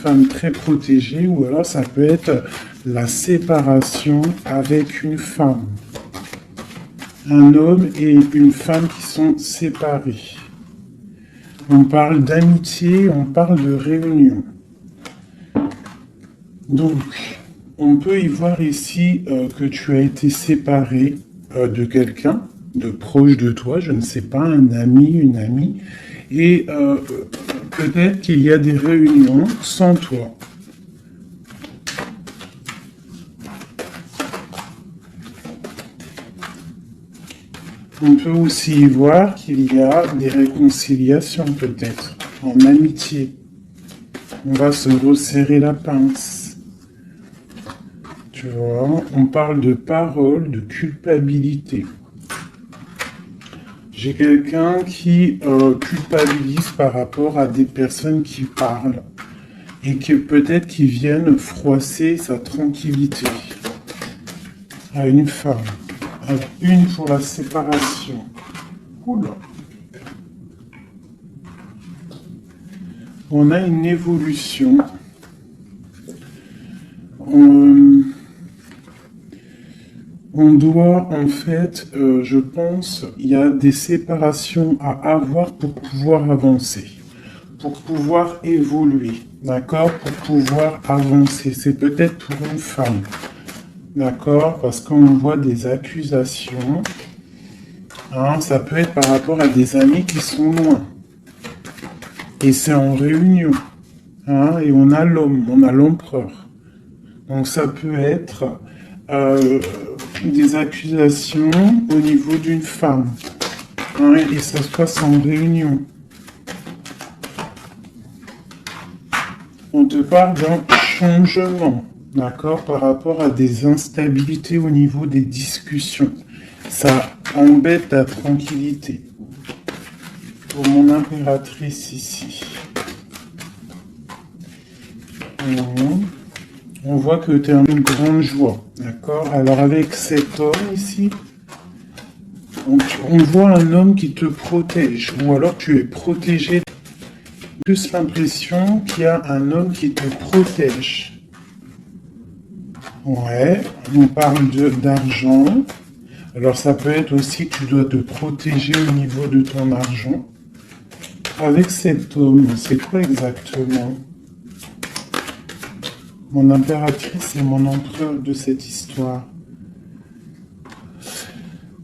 femme très protégée, ou alors ça peut être la séparation avec une femme. Un homme et une femme qui sont séparés. On parle d'amitié, on parle de réunion. Donc, on peut y voir ici que tu as été séparé de quelqu'un, de proche de toi, je ne sais pas, un ami, une amie, et peut-être qu'il y a des réunions sans toi. On peut aussi y voir qu'il y a des réconciliations peut-être, en amitié. On va se resserrer la pince. Tu vois, on parle de parole, de culpabilité. J'ai quelqu'un qui culpabilise par rapport à des personnes qui parlent et que peut-être qui viennent froisser sa tranquillité à une femme. Alors, une pour la séparation. Oula. On a une évolution. On doit, en fait, je pense, il y a des séparations à avoir pour pouvoir avancer, pour pouvoir évoluer, d'accord, pour pouvoir avancer. C'est peut-être pour une femme, d'accord, parce qu'on voit des accusations. Hein, ça peut être par rapport à des amis qui sont loin. Et c'est en réunion. Hein, et on a l'homme, on a l'empereur. Donc ça peut être des accusations au niveau d'une femme. Hein, et ça se passe en réunion. On te parle d'un changement, d'accord, par rapport à des instabilités au niveau des discussions. Ça embête ta tranquillité. Pour mon impératrice ici. On voit que tu es en une grande joie, d'accord? Alors avec cet homme ici, on voit un homme qui te protège, ou alors tu es protégé. Plus l'impression qu'il y a un homme qui te protège. Ouais, on parle d'argent. Alors ça peut être aussi que tu dois te protéger au niveau de ton argent. Avec cet homme, c'est quoi exactement? Mon impératrice et mon empereur de cette histoire.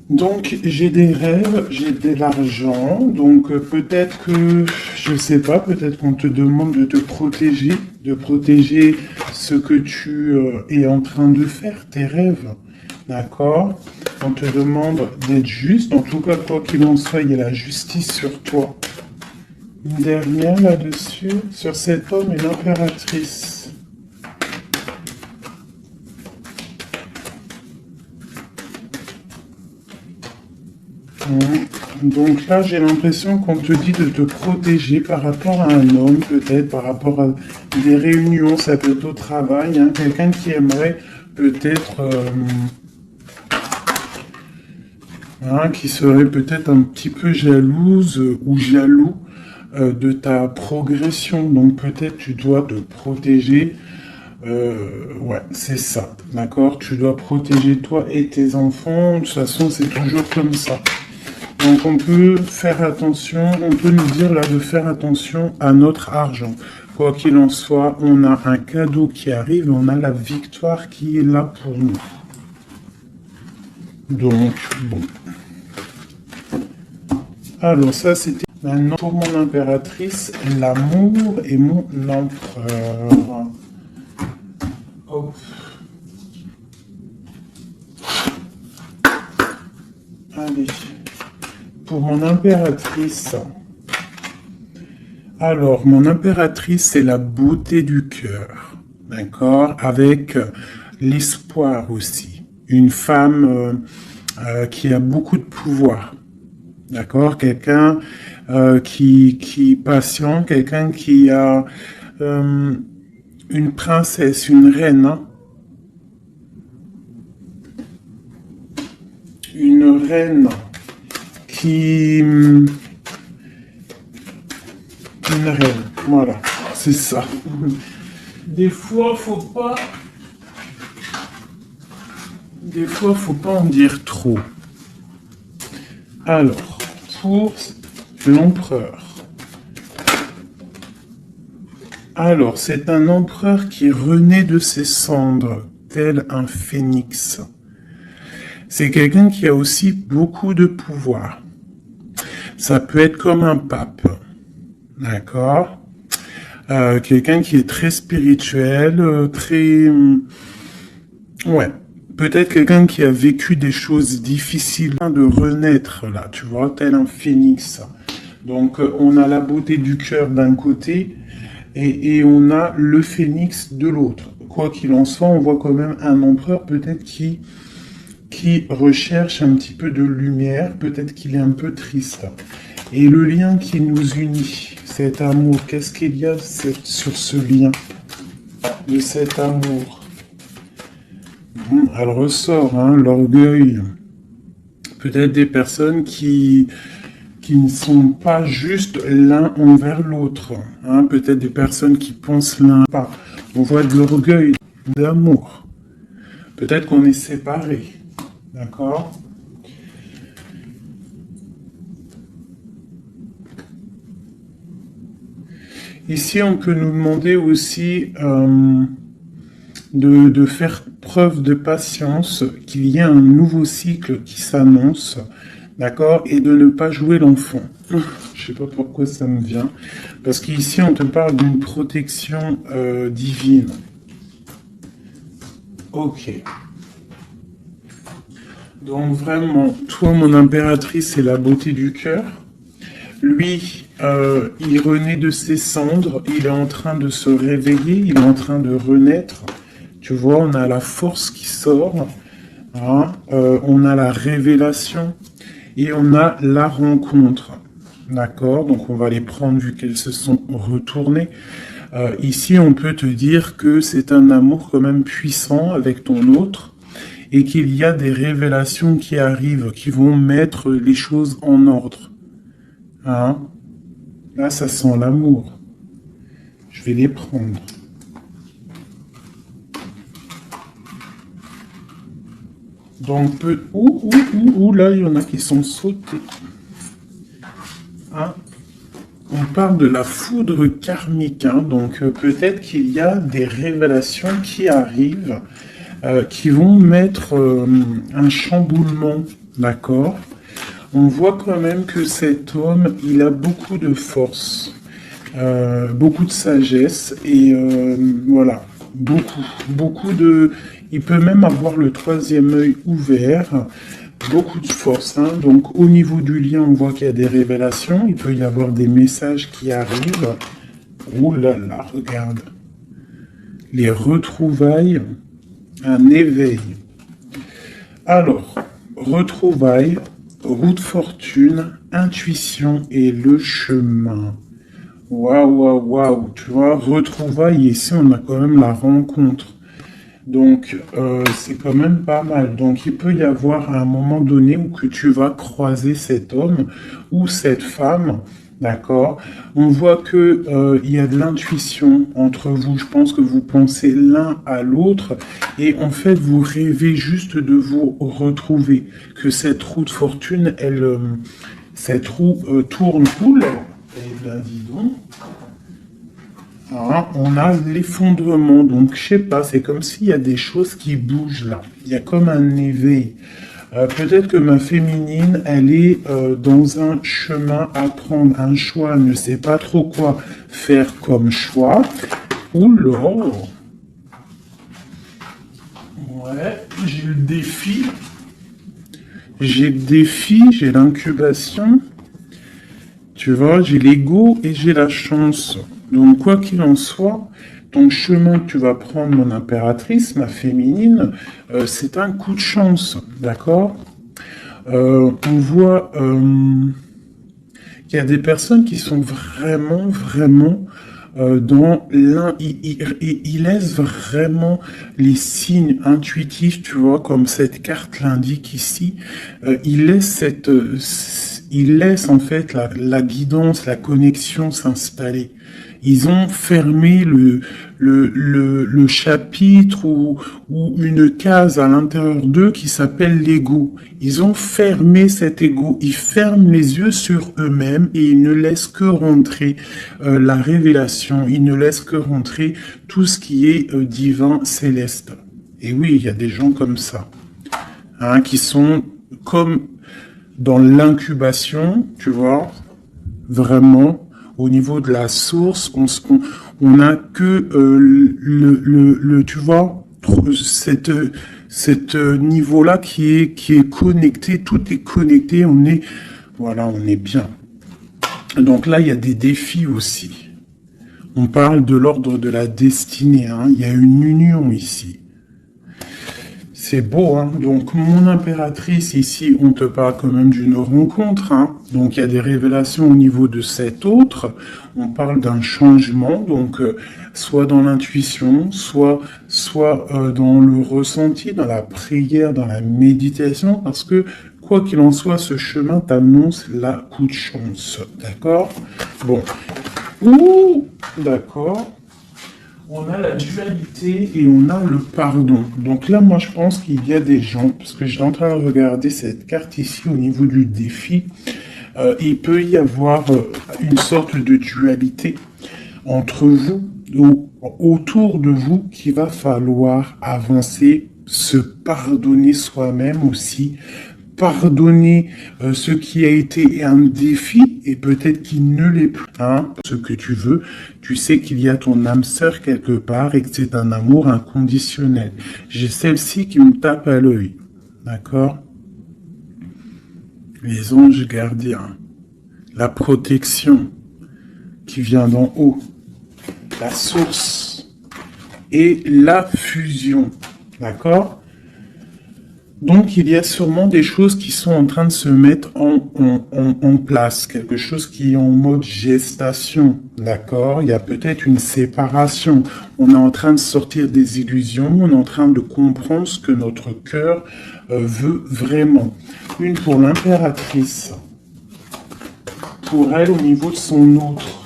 Donc j'ai des rêves, j'ai de l'argent, donc peut-être que, je sais pas, peut-être qu'on te demande de te protéger, de protéger ce que tu es en train de faire, tes rêves, d'accord? On te demande d'être juste, en tout cas quoi qu'il en soit, il y a la justice sur toi. Une dernière là-dessus, sur cet homme et l'impératrice. Donc là, j'ai l'impression qu'on te dit de te protéger par rapport à un homme, peut-être par rapport à des réunions, ça peut être au travail, hein, quelqu'un qui aimerait peut-être, qui serait peut-être un petit peu jalouse ou jaloux de ta progression. Donc peut-être tu dois te protéger. Ouais, c'est ça, d'accord? Tu dois protéger toi et tes enfants. De toute façon, c'est toujours comme ça. Donc on peut faire attention, on peut nous dire là de faire attention à notre argent. Quoi qu'il en soit, on a un cadeau qui arrive, on a la victoire qui est là pour nous. Donc, bon. Alors ça c'était maintenant pour mon impératrice, l'amour et mon empereur. Hop. Allez. Pour mon impératrice. Alors, mon impératrice, c'est la beauté du cœur, d'accord? Avec l'espoir aussi. Une femme qui a beaucoup de pouvoir, d'accord? Quelqu'un qui est patient, quelqu'un qui a une princesse, une reine, hein? Une reine une reine, voilà, c'est ça. Des fois, faut pas en dire trop. Alors, pour l'empereur. Alors, c'est un empereur qui renaît de ses cendres, tel un phénix. C'est quelqu'un qui a aussi beaucoup de pouvoir. Ça peut être comme un pape, d'accord? Quelqu'un qui est très spirituel, ouais, peut-être quelqu'un qui a vécu des choses difficiles de renaître, là, tu vois, tel un phénix. Donc, on a la beauté du cœur d'un côté et on a le phénix de l'autre. Quoi qu'il en soit, on voit quand même un empereur peut-être qui recherche un petit peu de lumière, peut-être qu'il est un peu triste. Et le lien qui nous unit, cet amour, qu'est-ce qu'il y a sur ce lien de cet amour? Elle ressort, hein, l'orgueil. Peut-être des personnes qui ne sont pas juste l'un envers l'autre. Hein, peut-être des personnes qui pensent l'un pas. On voit de l'orgueil, d'amour. Peut-être qu'on est séparés. D'accord? Ici, on peut nous demander aussi de faire preuve de patience, qu'il y ait un nouveau cycle qui s'annonce, d'accord? Et de ne pas jouer l'enfant. Je sais pas pourquoi ça me vient. Parce qu'ici, on te parle d'une protection divine. Ok. Donc vraiment, toi, mon impératrice, c'est la beauté du cœur. Lui, il renaît de ses cendres, il est en train de se réveiller, il est en train de renaître. Tu vois, on a la force qui sort, hein, on a la révélation et on a la rencontre. D'accord? Donc on va les prendre vu qu'elles se sont retournées. Ici, on peut te dire que c'est un amour quand même puissant avec ton autre et qu'il y a des révélations qui arrivent, qui vont mettre les choses en ordre. Hein? Là, ça sent l'amour. Je vais les prendre. Donc, là, il y en a qui sont sautés. Hein? On parle de la foudre karmique. Hein? Donc, peut-être qu'il y a des révélations qui arrivent, qui vont mettre un chamboulement. D'accord? On voit quand même que cet homme, il a beaucoup de force, beaucoup de sagesse et voilà, beaucoup de... Il peut même avoir le troisième œil ouvert, beaucoup de force. Hein. Donc au niveau du lien, on voit qu'il y a des révélations, il peut y avoir des messages qui arrivent. Oh là là, regarde. Les retrouvailles, un éveil. Alors, retrouvailles, route fortune, intuition et le chemin. Waouh. Tu vois, retrouvailles, ici on a quand même la rencontre. Donc, c'est quand même pas mal. Donc, il peut y avoir à un moment donné où que tu vas croiser cet homme ou cette femme. D'accord? On voit que il y a de l'intuition entre vous. Je pense que vous pensez l'un à l'autre et en fait vous rêvez juste de vous retrouver. Que cette roue de fortune, cette roue tourne. Oula, eh bien dis donc. Alors, on a l'effondrement. Donc je sais pas, c'est comme s'il y a des choses qui bougent là. Il y a comme un éveil. Peut-être que ma féminine, elle est dans un chemin à prendre, un choix, elle ne sait pas trop quoi faire comme choix. Oula! Ouais, j'ai le défi. J'ai l'incubation. Tu vois, j'ai l'ego et j'ai la chance. Donc quoi qu'il en soit, ton chemin que tu vas prendre, mon impératrice, ma féminine, c'est un coup de chance, d'accord? On voit qu'il y a des personnes qui sont vraiment dans l'un, ils laissent vraiment les signes intuitifs, tu vois, comme cette carte l'indique ici. Il laisse en fait la guidance, la connexion s'installer. Ils ont fermé le chapitre ou une case à l'intérieur d'eux qui s'appelle l'ego. Ils ont fermé cet ego. Ils ferment les yeux sur eux-mêmes et ils ne laissent que rentrer la révélation. Ils ne laissent que rentrer tout ce qui est divin, céleste. Et oui, il y a des gens comme ça, hein, qui sont comme dans l'incubation, tu vois, vraiment, au niveau de la source, on n'a que tu vois, cette niveau-là qui est connecté, tout est connecté, voilà, on est bien. Donc là, il y a des défis aussi. On parle de l'ordre de la destinée, hein, il y a une union ici. C'est beau, hein. Donc, mon impératrice, ici, on te parle quand même d'une rencontre, hein. Donc, il y a des révélations au niveau de cet autre. On parle d'un changement, donc, soit dans l'intuition, soit dans le ressenti, dans la prière, dans la méditation, parce que, quoi qu'il en soit, ce chemin t'annonce la coup de chance. D'accord? Bon. Ouh, d'accord. On a la dualité et on a le pardon. Donc là, moi, je pense qu'il y a des gens, parce que j'étais en train de regarder cette carte ici au niveau du défi, il peut y avoir une sorte de dualité entre vous, ou autour de vous, qu'il va falloir avancer, se pardonner soi-même aussi, pardonner ce qui a été un défi et peut-être qu'il ne l'est plus. Hein, ce que tu veux, tu sais qu'il y a ton âme sœur quelque part et que c'est un amour inconditionnel. J'ai celle-ci qui me tape à l'œil. D'accord? Les anges gardiens. La protection qui vient d'en haut. La source. Et la fusion. D'accord? Donc, il y a sûrement des choses qui sont en train de se mettre en place, quelque chose qui est en mode gestation, d'accord? Il y a peut-être une séparation. On est en train de sortir des illusions, on est en train de comprendre ce que notre cœur veut vraiment. Une pour l'impératrice, pour elle au niveau de son autre.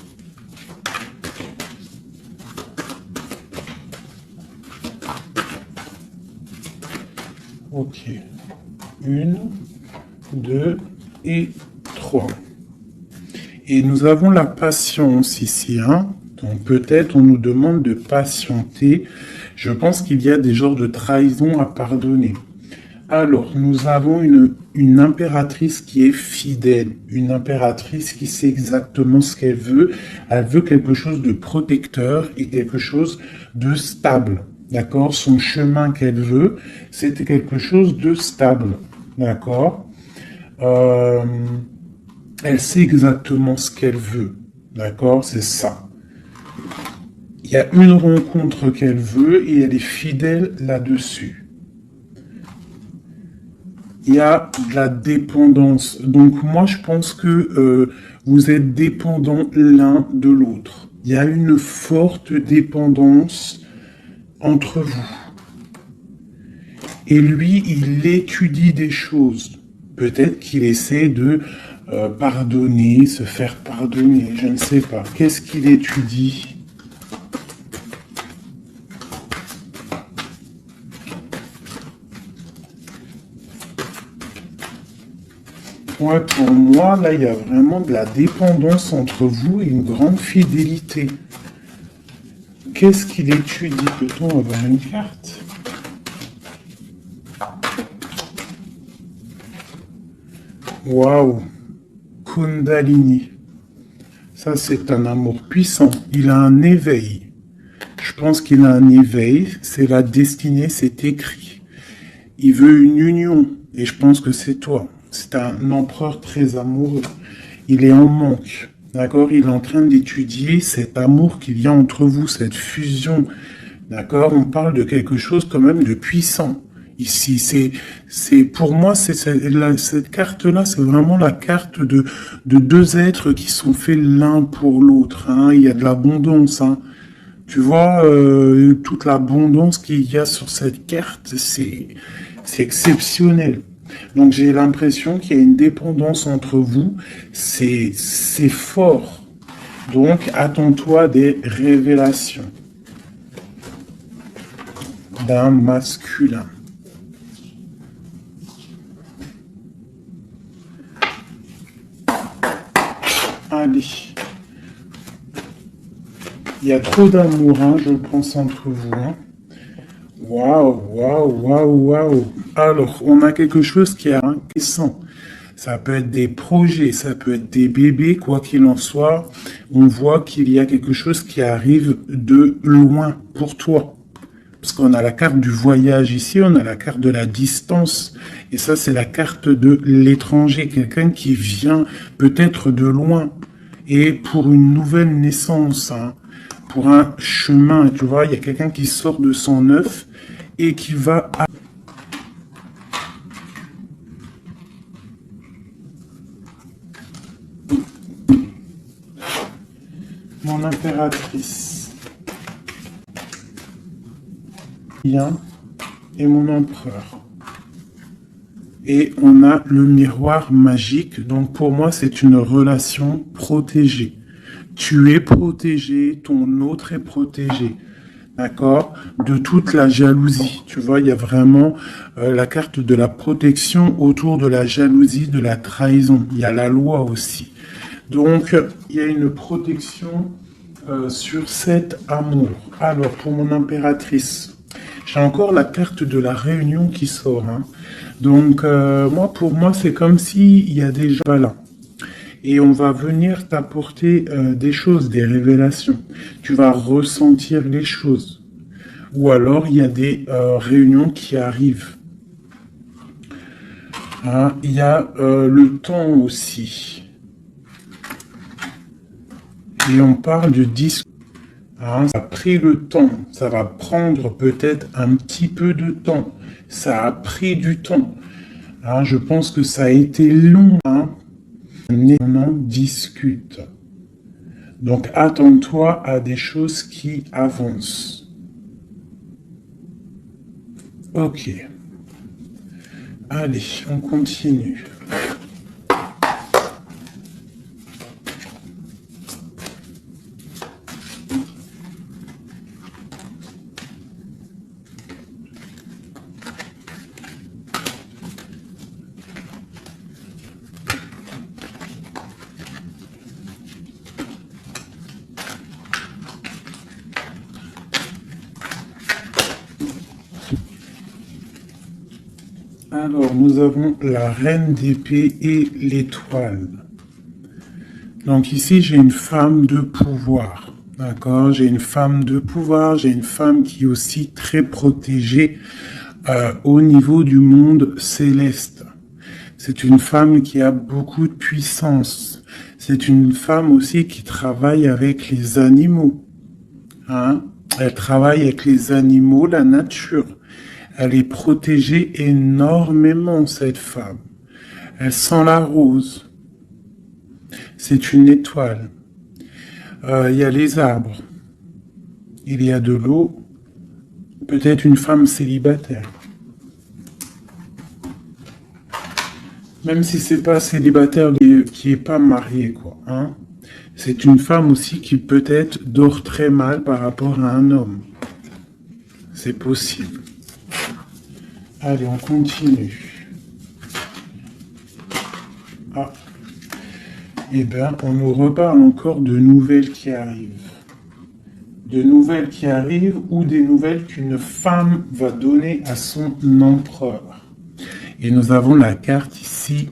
Ok. 1, 2 et 3. Et nous avons la patience ici. Hein? Donc peut-être on nous demande de patienter. Je pense qu'il y a des genres de trahison à pardonner. Alors, nous avons une impératrice qui est fidèle. Une impératrice qui sait exactement ce qu'elle veut. Elle veut quelque chose de protecteur et quelque chose de stable. D'accord? Son chemin qu'elle veut, c'est quelque chose de stable. D'accord? Elle sait exactement ce qu'elle veut. D'accord? C'est ça. Il y a une rencontre qu'elle veut et elle est fidèle là-dessus. Il y a de la dépendance. Donc moi, je pense que vous êtes dépendants l'un de l'autre. Il y a une forte dépendance entre vous. Et lui, il étudie des choses. Peut-être qu'il essaie de pardonner, se faire pardonner, je ne sais pas. Qu'est-ce qu'il étudie? Ouais, pour moi, là, il y a vraiment de la dépendance entre vous et une grande fidélité. Qu'est-ce qu'il étudie? Peut-on avoir une carte? Waouh! Kundalini. Ça, c'est un amour puissant. Il a un éveil. Je pense qu'il a un éveil. C'est la destinée, c'est écrit. Il veut une union. Et je pense que c'est toi. C'est un empereur très amoureux. Il est en manque. D'accord? Il est en train d'étudier cet amour qu'il y a entre vous, cette fusion. D'accord? On parle de quelque chose quand même de puissant. Ici, c'est pour moi, cette carte-là, c'est vraiment la carte de deux êtres qui sont faits l'un pour l'autre. Hein. Il y a de l'abondance. Hein. Tu vois, toute l'abondance qu'il y a sur cette carte, c'est exceptionnel. Donc j'ai l'impression qu'il y a une dépendance entre vous. C'est fort. Donc, attends-toi des révélations d'un masculin. Allez. Il y a trop d'amour, hein, je pense, entre vous. Hein. Waouh, waouh, waouh, waouh. Alors, on a quelque chose qui est intéressant. Ça peut être des projets, ça peut être des bébés, quoi qu'il en soit. On voit qu'il y a quelque chose qui arrive de loin pour toi. Parce qu'on a la carte du voyage ici, on a la carte de la distance. Et ça, c'est la carte de l'étranger. Quelqu'un qui vient peut-être de loin. Et pour une nouvelle naissance, hein, pour un chemin, tu vois, il y a quelqu'un qui sort de son œuf et qui va... Mon impératrice. Bien. Et mon empereur. Et on a le miroir magique. Donc pour moi, c'est une relation protégée. Tu es protégé, ton autre est protégé. D'accord? De toute la jalousie. Tu vois, il y a vraiment la carte de la protection autour de la jalousie, de la trahison. Il y a la loi aussi. Donc, il y a une protection sur cet amour. Alors, pour mon impératrice, j'ai encore la carte de la réunion qui sort. Hein. Donc, pour moi, c'est comme s'il y a déjà là. Et on va venir t'apporter des choses, des révélations. Tu vas ressentir les choses. Ou alors, il y a des réunions qui arrivent. Hein, il y a le temps aussi. Et on parle de discours. Hein, ça a pris le temps. Ça va prendre peut-être un petit peu de temps. Ça a pris du temps. Hein, je pense que ça a été long. Hein. On en discute. Donc, attends-toi à des choses qui avancent. Ok. Allez, on continue. Alors, nous avons la reine d'épée et l'étoile. Donc ici, j'ai une femme de pouvoir. D'accord? J'ai une femme de pouvoir, j'ai une femme qui est aussi très protégée au niveau du monde céleste. C'est une femme qui a beaucoup de puissance. C'est une femme aussi qui travaille avec les animaux. Hein? Elle travaille avec les animaux, la nature. Elle est protégée énormément, cette femme. Elle sent la rose. C'est une étoile. Il y a les arbres. Il y a de l'eau. Peut-être une femme célibataire. Même si c'est pas célibataire qui est pas marié, quoi. Hein? C'est une femme aussi qui peut-être dort très mal par rapport à un homme. C'est possible. Allez, on continue. Ah. Eh bien, on nous reparle encore de nouvelles qui arrivent. De nouvelles qui arrivent ou des nouvelles qu'une femme va donner à son empereur. Et nous avons la carte ici.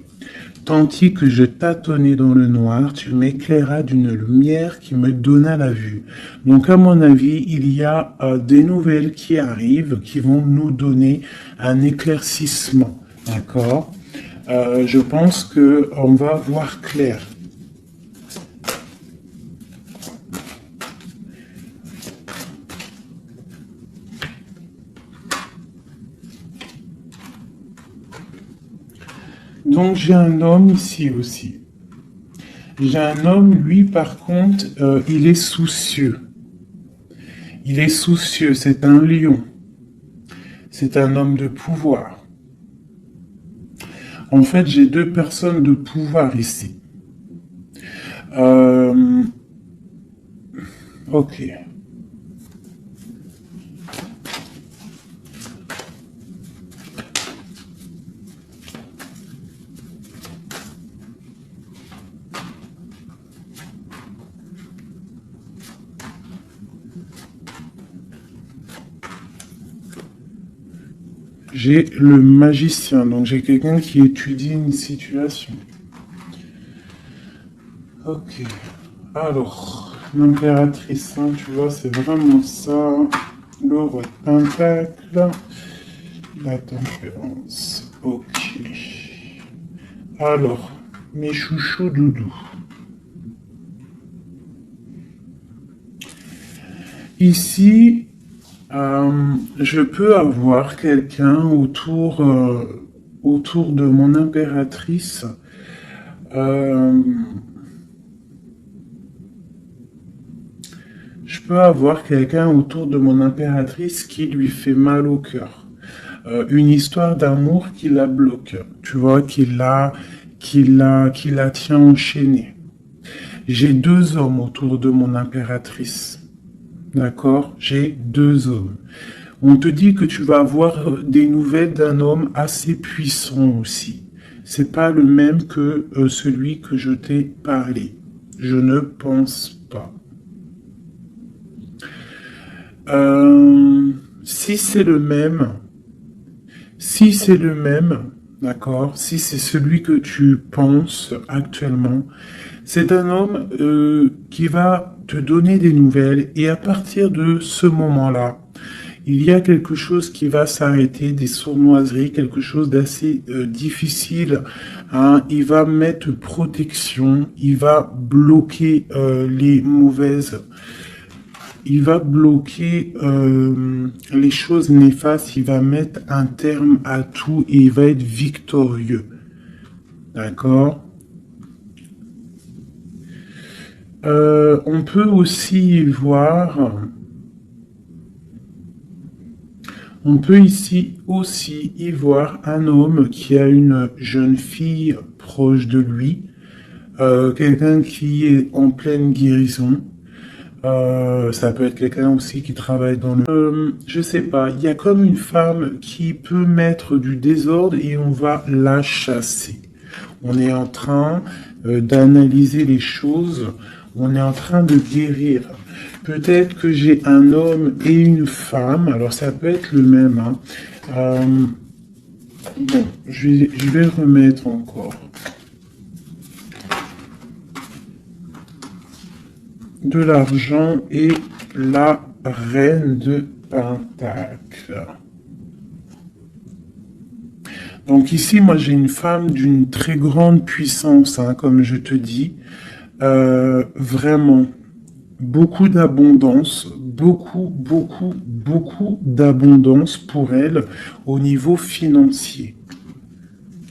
Tandis que je tâtonnais dans le noir, tu m'éclairas d'une lumière qui me donna la vue. Donc, à mon avis, il y a des nouvelles qui arrivent, qui vont nous donner un éclaircissement. D'accord? Je pense qu'on va voir clair. Donc j'ai un homme ici aussi. J'ai un homme, lui par contre, il est soucieux. Il est soucieux, c'est un lion. C'est un homme de pouvoir. En fait, j'ai deux personnes de pouvoir ici. Ok. J'ai le magicien, donc j'ai quelqu'un qui étudie une situation. Ok. Alors, l'impératrice, hein, tu vois, c'est vraiment ça. Le roi de pentacle. La tempérance. Ok. Alors, mes chouchous doudous. Ici, je peux avoir quelqu'un autour de mon impératrice. Je peux avoir quelqu'un autour de mon impératrice qui lui fait mal au cœur. Une histoire d'amour qui la bloque, tu vois, qui la tient enchaînée. J'ai deux hommes autour de mon impératrice. D'accord? J'ai deux hommes. On te dit que tu vas avoir des nouvelles d'un homme assez puissant aussi. C'est pas le même que celui que je t'ai parlé. Je ne pense pas. Si c'est le même, si c'est le même, d'accord, si c'est celui que tu penses actuellement, c'est un homme qui va te donner des nouvelles et à partir de ce moment-là, il y a quelque chose qui va s'arrêter, des sournoiseries, quelque chose d'assez difficile. Hein. Il va mettre protection, il va bloquer les mauvaises. Il va bloquer les choses néfastes, il va mettre un terme à tout et il va être victorieux. D'accord? On peut aussi voir... On peut ici aussi y voir un homme qui a une jeune fille proche de lui, quelqu'un qui est en pleine guérison. Ça peut être quelqu'un aussi qui travaille dans le... je sais pas, il y a comme une femme qui peut mettre du désordre et on va la chasser. On est en train d'analyser les choses, on est en train de guérir. Peut-être que j'ai un homme et une femme, alors ça peut être le même. Hein. Bon, je vais remettre encore. De l'argent et la reine de Pentacle. Donc ici, moi j'ai une femme d'une très grande puissance, hein, comme je te dis. Vraiment, beaucoup d'abondance, beaucoup d'abondance pour elle au niveau financier.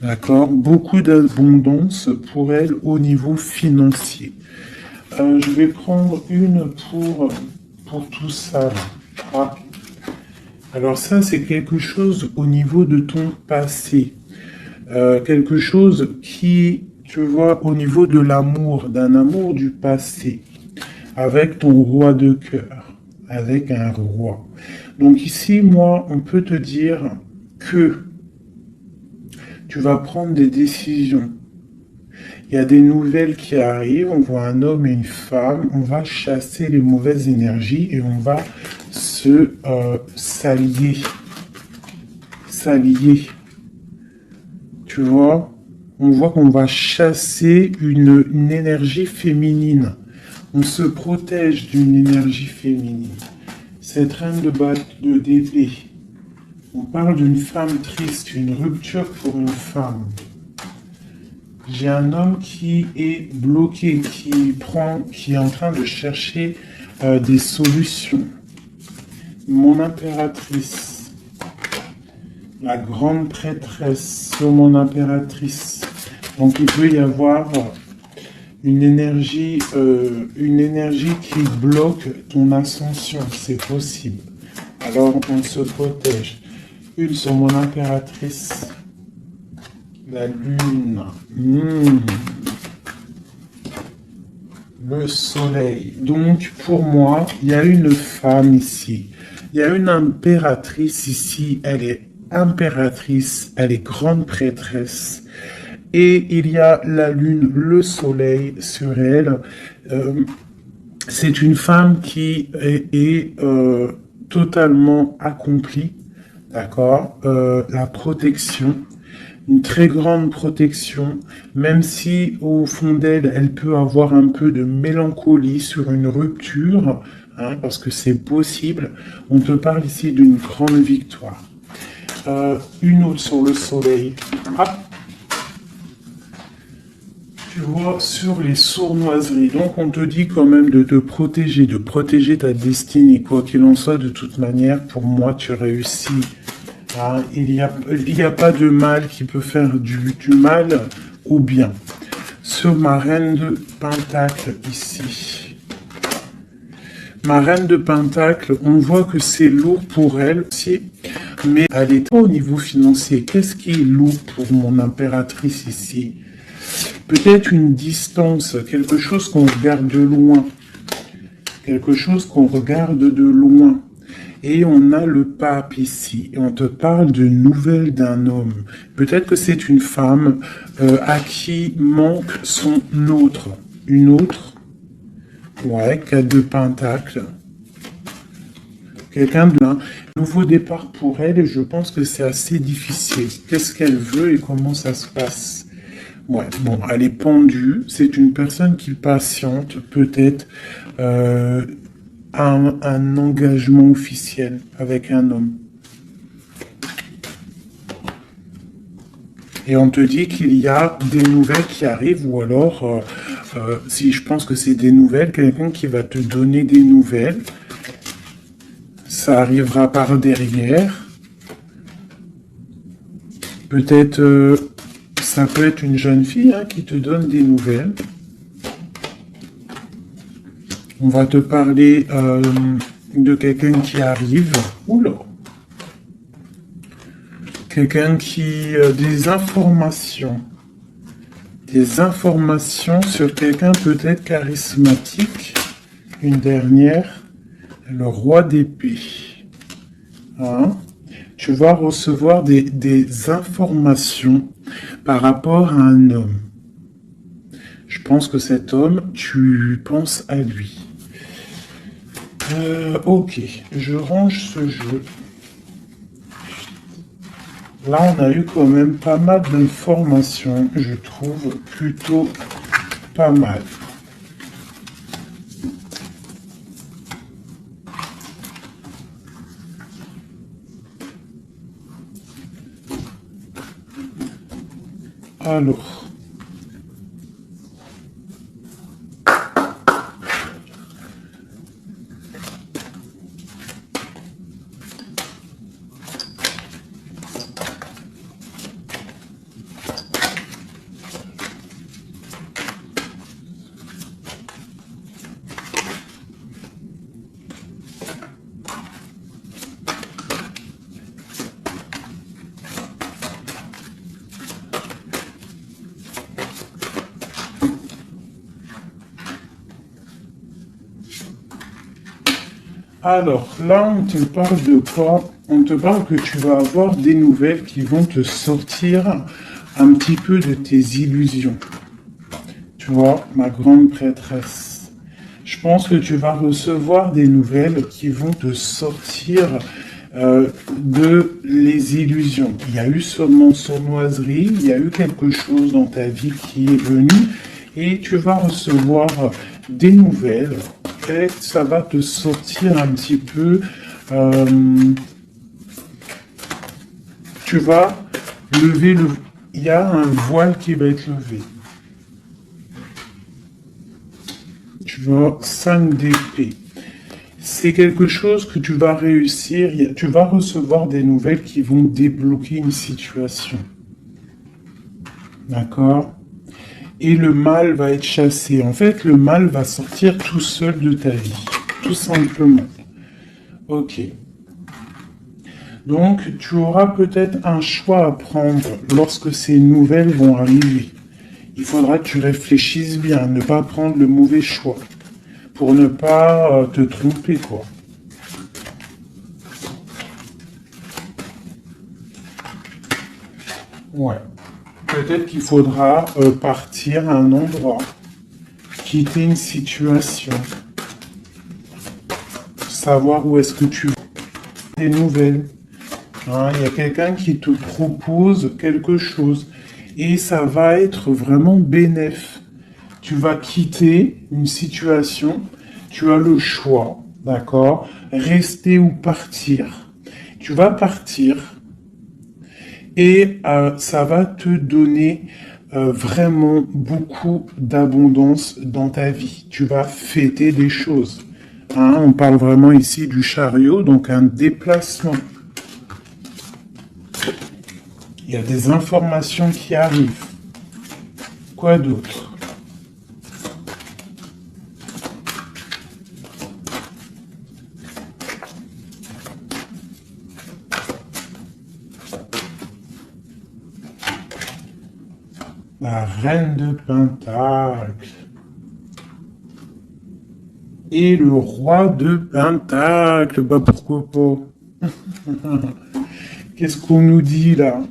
D'accord? Beaucoup d'abondance pour elle au niveau financier. Je vais prendre une pour tout ça. Ah. Alors ça, c'est quelque chose au niveau de ton passé. Quelque chose qui, tu vois, au niveau de l'amour, d'un amour du passé. Avec ton roi de cœur. Avec un roi. Donc ici, moi, on peut te dire que tu vas prendre des décisions. Il y a des nouvelles qui arrivent, on voit un homme et une femme, on va chasser les mauvaises énergies et on va se s'allier. S'allier. Tu vois, on voit qu'on va chasser une énergie féminine. On se protège d'une énergie féminine. Cette reine de d'épée. On parle d'une femme triste, une rupture pour une femme. J'ai un homme qui est bloqué, qui est en train de chercher des solutions. Mon impératrice, la grande prêtresse sur mon impératrice. Donc il peut y avoir une énergie qui bloque ton ascension, c'est possible. Alors on se protège. Une sur mon impératrice. La lune. le soleil. Donc, pour moi, il y a une femme ici. Il y a une impératrice ici. Elle est impératrice. Elle est grande prêtresse. Et il y a la lune, le soleil sur elle. C'est une femme qui est totalement accomplie. D'accord? La protection. Une très grande protection, même si au fond d'elle, elle peut avoir un peu de mélancolie sur une rupture, hein, parce que c'est possible. On te parle ici d'une grande victoire. Une autre sur le soleil. Ah, tu vois, sur les sournoiseries. Donc, on te dit quand même de protéger ta destinée. Quoi qu'il en soit, de toute manière, pour moi, tu réussis. Ah, il n'y a pas de mal qui peut faire du mal au bien. Sur ma reine de Pentacle ici. Ma reine de Pentacle, on voit que c'est lourd pour elle aussi, mais elle est pas au niveau financier. Qu'est-ce qui est lourd pour mon impératrice ici? Peut-être une distance, quelque chose qu'on regarde de loin. Quelque chose qu'on regarde de loin. Et on a le pape ici. Et on te parle de nouvelles d'un homme. Peut-être que c'est une femme à qui manque son autre. Une autre. Ouais, 4 de Pentacle. Quelqu'un de là. Nouveau départ pour elle et je pense que c'est assez difficile. Qu'est-ce qu'elle veut et comment ça se passe? Ouais, bon, elle est pendue. C'est une personne qui patiente, peut-être. Un engagement officiel avec un homme. Et on te dit qu'il y a des nouvelles qui arrivent, ou alors, si je pense que c'est des nouvelles, quelqu'un qui va te donner des nouvelles. Ça arrivera par derrière. Peut-être, ça peut être une jeune fille hein, qui te donne des nouvelles. On va te parler de quelqu'un qui arrive. Oula. Quelqu'un qui... des informations. Des informations sur quelqu'un peut-être charismatique. Une dernière. Le roi d'épée. Hein? Tu vas recevoir des informations par rapport à un homme. Je pense que cet homme, tu penses à lui. Ok, je range ce jeu. Là, on a eu quand même pas mal d'informations, je trouve plutôt pas mal. Alors... Alors, là, on te parle de quoi? On te parle que tu vas avoir des nouvelles qui vont te sortir un petit peu de tes illusions. Tu vois, ma grande prêtresse. Je pense que tu vas recevoir des nouvelles qui vont te sortir de les illusions. Il y a eu seulement sournoiserie, il y a eu quelque chose dans ta vie qui est venu et tu vas recevoir des nouvelles. Et ça va te sortir un petit peu. Tu vas lever le... Il y a un voile qui va être levé. Tu vois, 5 d'épée. C'est quelque chose que tu vas réussir. Tu vas recevoir des nouvelles qui vont débloquer une situation. D'accord ? Et le mal va être chassé. En fait, le mal va sortir tout seul de ta vie. Tout simplement. Ok. Donc, tu auras peut-être un choix à prendre lorsque ces nouvelles vont arriver. il faudra que tu réfléchisses bien, ne pas prendre le mauvais choix, pour ne pas te tromper, quoi. Ouais. Peut-être qu'il faudra partir à un endroit, quitter une situation, savoir où est-ce que tu vas, des nouvelles. Hein, il y a quelqu'un qui te propose quelque chose et ça va être vraiment bénéf. Tu vas quitter une situation, tu as le choix, d'accord? Rester ou partir. Tu vas partir et ça va te donner vraiment beaucoup d'abondance dans ta vie. Tu vas fêter des choses. Hein, on parle vraiment ici du chariot, donc un déplacement. Il y a des informations qui arrivent. Quoi d'autre? La reine de Pentacle. Et le roi de Pentacle. Bah pourquoi pas? Qu'est-ce qu'on nous dit là?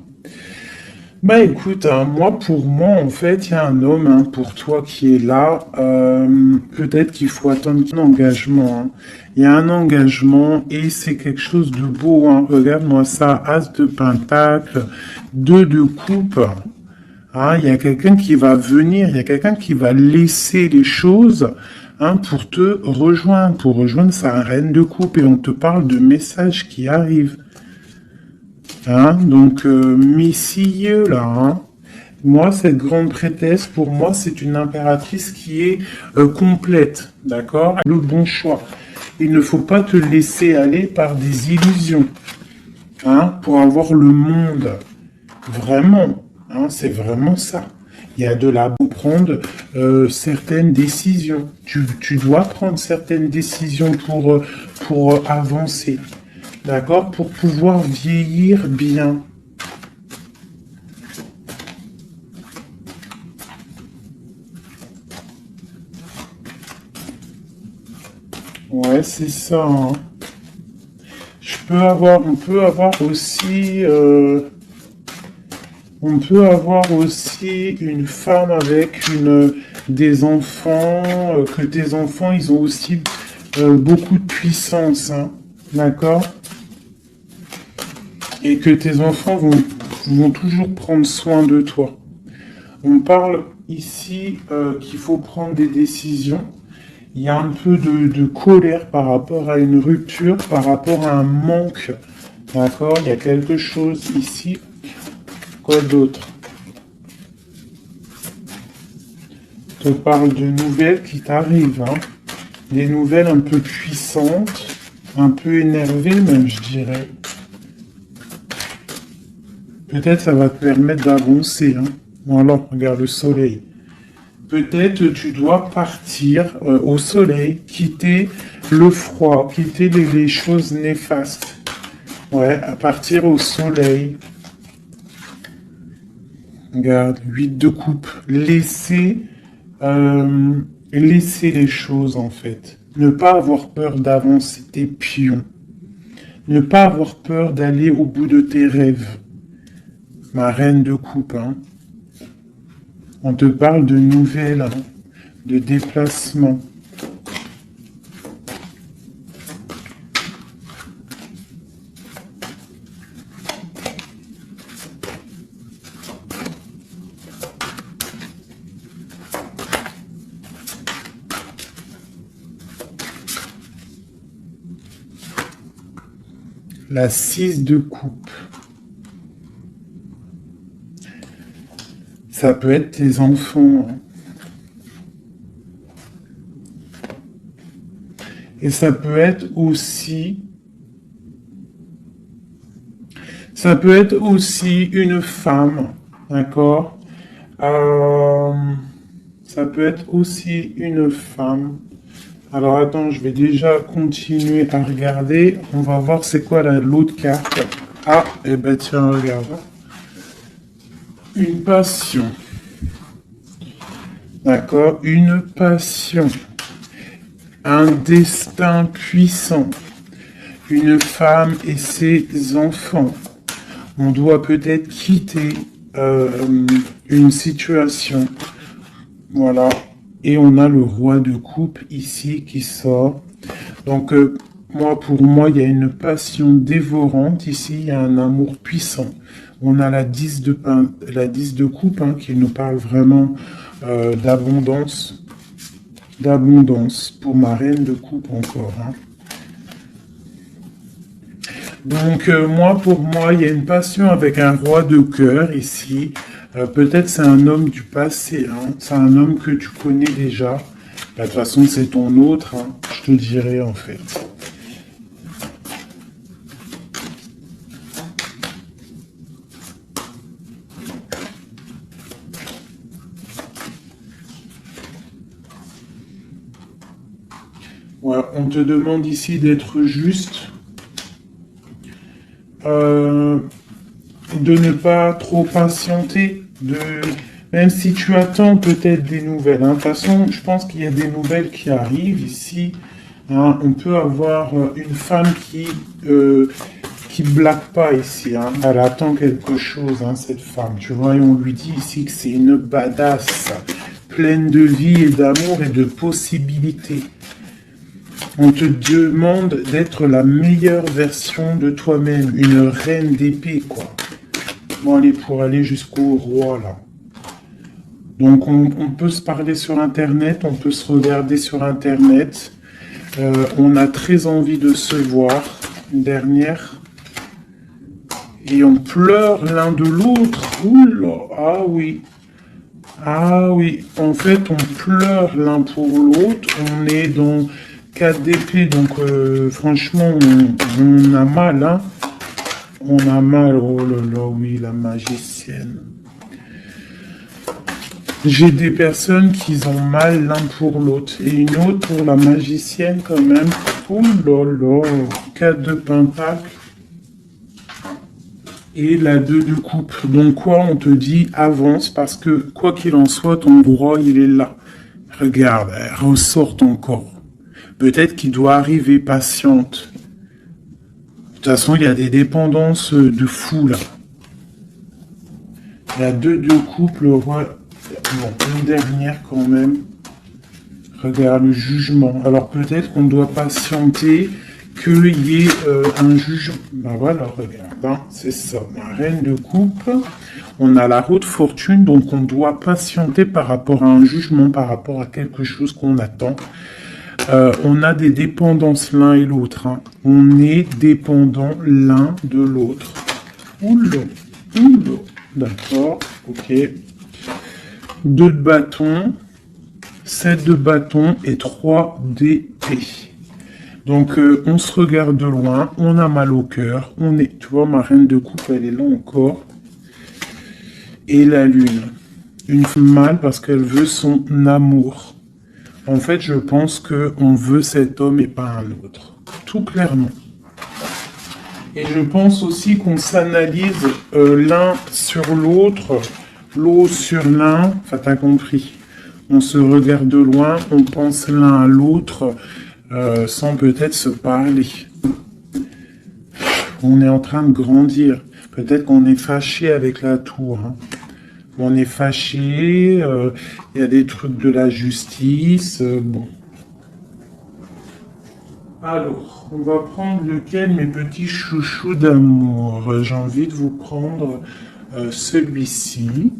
Bah écoute, hein, pour moi, en fait, il y a un homme hein, pour toi qui est là. Peut-être qu'il faut attendre un engagement. Hein. Il y a un engagement et c'est quelque chose de beau. Hein. Regarde-moi ça, As de Pentacle, 2 de coupe. Hein, il y a quelqu'un qui va venir, il y a quelqu'un qui va laisser les choses hein, pour te rejoindre, pour rejoindre sa reine de coupe. Et on te parle de messages qui arrivent. Hein, donc, messieurs, là, hein, moi, cette grande prêtresse, pour moi, c'est une impératrice qui est complète, d'accord? Le bon choix. Il ne faut pas te laisser aller par des illusions, hein, pour avoir le monde. Vraiment, hein, c'est vraiment ça. Il y a de là pour prendre certaines décisions. Tu dois prendre certaines décisions pour avancer. D'accord? Pour pouvoir vieillir bien. Ouais, c'est ça. Hein. On peut avoir aussi une femme avec des enfants, que tes enfants, ils ont aussi beaucoup de puissance. Hein. D'accord? Et que tes enfants vont toujours prendre soin de toi. On parle ici qu'il faut prendre des décisions. Il y a un peu de colère par rapport à une rupture, par rapport à un manque. D'accord? Il y a quelque chose ici. Quoi d'autre? On te parle de nouvelles qui t'arrivent. Hein? Des nouvelles un peu puissantes, un peu énervées même, je dirais. Peut-être ça va te permettre d'avancer. Hein. Voilà, regarde le soleil. Peut-être tu dois partir au soleil, quitter le froid, quitter les choses néfastes. Ouais, à partir au soleil. Regarde, 8 de coupe. Laisser les choses en fait. Ne pas avoir peur d'avancer tes pions. Ne pas avoir peur d'aller au bout de tes rêves. Ma reine de coupe, hein. On te parle de nouvelles, hein, de déplacements. La 6 de coupe. Ça peut être tes enfants. Hein. Et ça peut être aussi une femme, d'accord? Ça peut être aussi une femme. Alors attends, je vais déjà continuer à regarder. On va voir c'est quoi l'autre carte. Ah, et ben tiens, regarde. Une passion. D'accord? Une passion, un destin puissant, une femme et ses enfants. On doit peut-être quitter une situation. Voilà. Et on a le roi de coupe ici qui sort. Donc, pour moi, il y a une passion dévorante. Ici, il y a un amour puissant. On a la 10 de coupe hein, qui nous parle vraiment d'abondance. D'abondance pour ma reine de coupe encore. Hein. Donc, pour moi, il y a une passion avec un roi de cœur ici. Peut-être c'est un homme du passé. Hein. C'est un homme que tu connais déjà. De toute façon, c'est ton autre. Hein. Je te dirais en fait. Ouais, on te demande ici d'être juste, de ne pas trop patienter, même si tu attends peut-être des nouvelles. Hein. De toute façon, je pense qu'il y a des nouvelles qui arrivent ici. Hein. On peut avoir une femme qui blague pas ici. Hein. Elle attend quelque chose, hein, cette femme. Tu vois, et on lui dit ici que c'est une badass, pleine de vie et d'amour et de possibilités. On te demande d'être la meilleure version de toi-même, une reine d'épée, quoi. Bon, allez, pour aller jusqu'au roi, là. Donc, on peut se parler sur Internet, on peut se regarder sur Internet. On a très envie de se voir, une dernière. Et on pleure l'un de l'autre. Oula, ah oui. Ah oui, en fait, on pleure l'un pour l'autre. On est dans 4 d'épée, donc franchement, on a mal, hein. On a mal, oh là là, oui, la magicienne. J'ai des personnes qui ont mal l'un pour l'autre, et une autre pour la magicienne quand même. Oh là là, 4 de pentacle. Et la 2 de coupe. Donc quoi, on te dit avance, parce que quoi qu'il en soit, ton roi, il est là. Regarde, elle ressort encore. Peut-être qu'il doit arriver patiente. De toute façon, il y a des dépendances de fou, là. La 2 de coupe, le roi... Bon, une dernière quand même. Regarde, le jugement. Alors peut-être qu'on doit patienter qu'il y ait un jugement. Ben voilà, regarde, hein, c'est ça. La reine de coupe. On a la haute fortune, donc on doit patienter par rapport à un jugement, par rapport à quelque chose qu'on attend. On a des dépendances l'un et l'autre. Hein. On est dépendant l'un de l'autre. Oula, oula. D'accord, ok. 2 de bâton, 7 de bâton et 3 d'épée. Donc on se regarde de loin, on a mal au cœur, on est, tu vois, ma reine de coupe, elle est là encore. Et la lune. Une femme mal parce qu'elle veut son amour. En fait, je pense qu'on veut cet homme et pas un autre. Tout clairement. Et je pense aussi qu'on s'analyse l'un sur l'autre, l'autre sur l'un. Enfin, t'as compris. On se regarde de loin, on pense l'un à l'autre sans peut-être se parler. On est en train de grandir. Peut-être qu'on est fâché avec la tour. Hein. On est fâché, il y a des trucs de la justice, bon. Alors, on va prendre lequel, mes petits chouchous d'amour? J'ai envie de vous prendre celui-ci.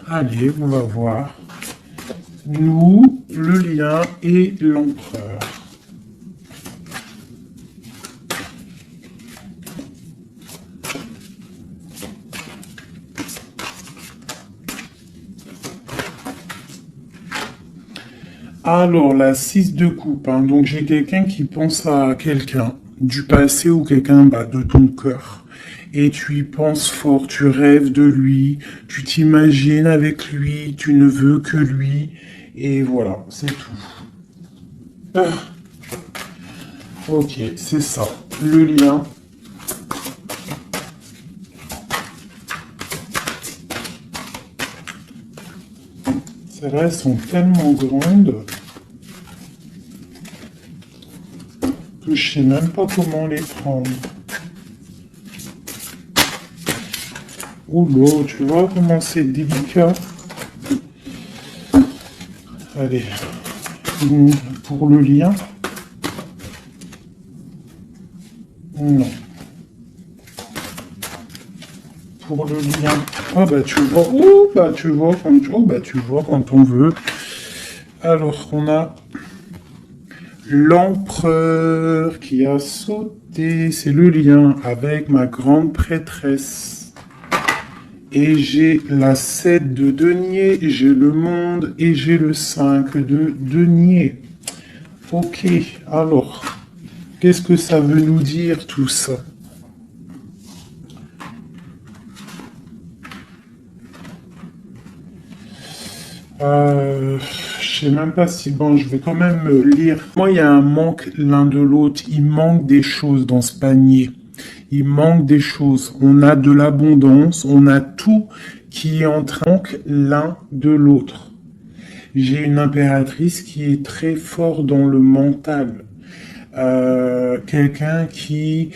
Allez, on va voir. Nous, le lien et l'empereur. Alors, la 6 de coupe. Hein. Donc, j'ai quelqu'un qui pense à quelqu'un du passé ou quelqu'un de ton cœur. Et tu y penses fort, tu rêves de lui, tu t'imagines avec lui, tu ne veux que lui. Et voilà, c'est tout. Ah. Ok, c'est ça. Le lien. Celles-là, elles sont tellement grandes que je sais même pas comment les prendre. Oula, tu vois comment c'est délicat. Allez, pour le lien. Non. Pour le lien. Ah bah tu vois. Oh bah tu vois quand tu vois quand on veut. Alors on a l'empereur qui a sauté. C'est le lien avec ma grande prêtresse. Et j'ai la 7 de denier, j'ai le monde et j'ai le 5 de denier. Ok, alors, qu'est-ce que ça veut nous dire tout ça? Je sais même pas si bon, je vais quand même lire. Moi, il y a un manque l'un de l'autre. Il manque des choses dans ce panier. Il manque des choses. On a de l'abondance. On a tout qui est en train de manquer l'un de l'autre. J'ai une impératrice qui est très fort dans le mental. Quelqu'un qui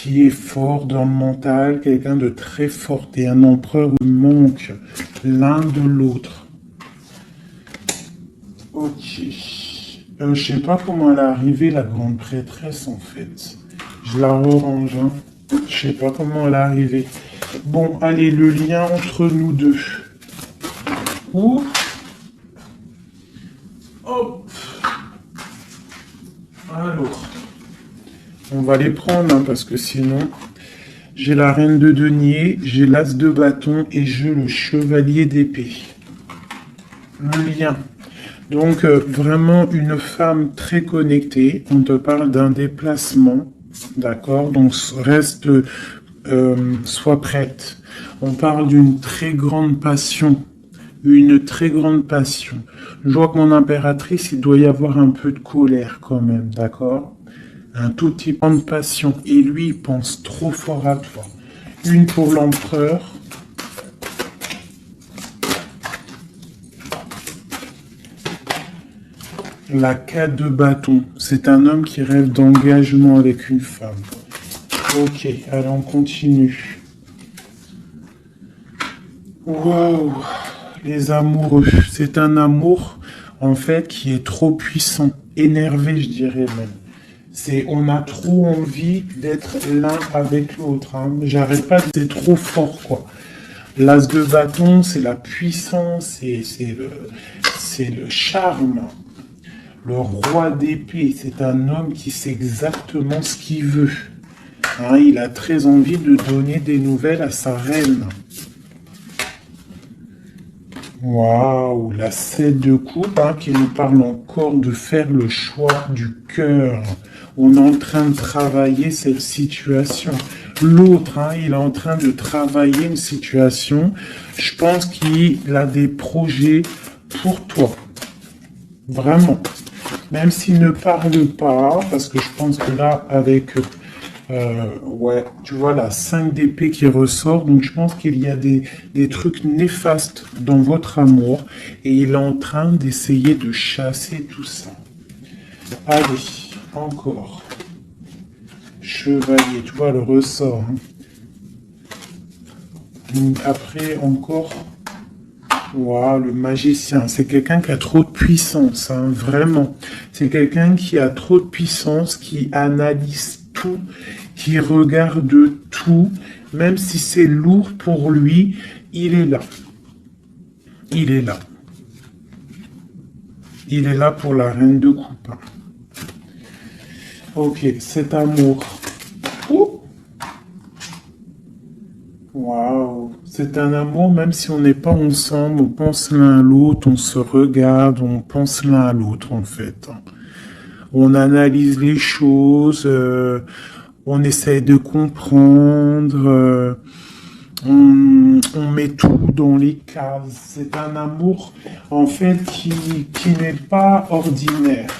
est fort dans le mental, quelqu'un de très fort et un empereur manque l'un de l'autre. Ok. Je sais pas comment elle est arrivée, la grande prêtresse, en fait. Je la rerange, hein. Je sais pas comment elle est arrivée. Bon, allez, le lien entre nous deux. Ouh. Hop. Alors, on va les prendre, hein, parce que sinon, j'ai la reine de denier, j'ai l'as de bâton et j'ai le chevalier d'épée. Le lien. Donc, vraiment une femme très connectée. On te parle d'un déplacement, d'accord? Donc, reste, sois prête. On parle d'une très grande passion. Une très grande passion. Je vois que mon impératrice, il doit y avoir un peu de colère quand même, d'accord? Un tout petit peu de passion. Et lui, il pense trop fort à toi. Une pour l'empereur. La 4 de bâton, c'est un homme qui rêve d'engagement avec une femme. Ok, allez, on continue. Waouh, les amoureux. C'est un amour, en fait, qui est trop puissant, énervé, je dirais même. On a trop envie d'être l'un avec l'autre. Hein. J'arrête pas, c'est trop fort, quoi. L'as de bâton, c'est la puissance, c'est le charme. Le roi d'épée, c'est un homme qui sait exactement ce qu'il veut. Hein, il a très envie de donner des nouvelles à sa reine. Waouh, la 7 de coupe hein, qui nous parle encore de faire le choix du cœur. On est en train de travailler cette situation. L'autre, hein, il est en train de travailler une situation. Je pense qu'il a des projets pour toi. Vraiment. Même s'il ne parle pas, parce que je pense que là, avec, ouais, tu vois, la 5 d'épée qui ressort, donc je pense qu'il y a des trucs néfastes dans votre amour, et il est en train d'essayer de chasser tout ça. Allez, encore. Chevalier, tu vois, le ressort. Hein. Après, encore... Waouh, le magicien, c'est quelqu'un qui a trop de puissance, hein, vraiment. C'est quelqu'un qui a trop de puissance, qui analyse tout, qui regarde tout, même si c'est lourd pour lui, il est là. Il est là. Il est là pour la reine de coupe. Ok, cet amour. Ouh. Waouh, c'est un amour, même si on n'est pas ensemble, on pense l'un à l'autre, on se regarde, on pense l'un à l'autre en fait. On analyse les choses, on essaye de comprendre, on met tout dans les cases. C'est un amour en fait qui n'est pas ordinaire.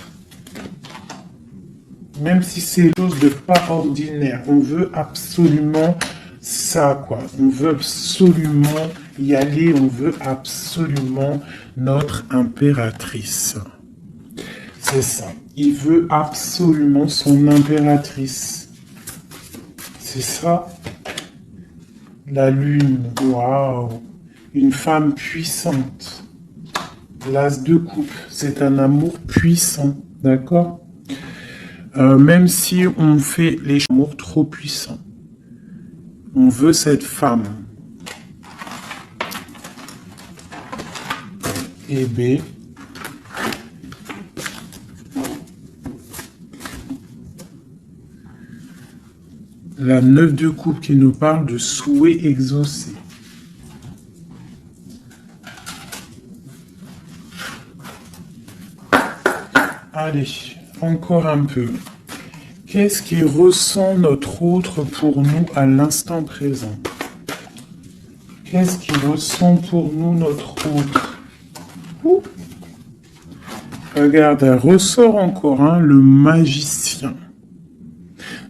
Même si c'est quelque chose de pas ordinaire, on veut absolument ça, quoi. On veut absolument y aller, on veut absolument notre impératrice. C'est ça. Il veut absolument son impératrice. C'est ça. La lune. Waouh. Une femme puissante. L'as de coupe. C'est un amour puissant. D'accord? Même si on fait les amours trop puissants. On veut cette femme. Et B. La 9 de coupe qui nous parle de souhait exaucé. Allez, encore un peu. Qu'est-ce qui ressent notre autre pour nous à l'instant présent? Qu'est-ce qui ressent pour nous notre autre? Ouh. Regarde, elle ressort encore, hein, le magicien.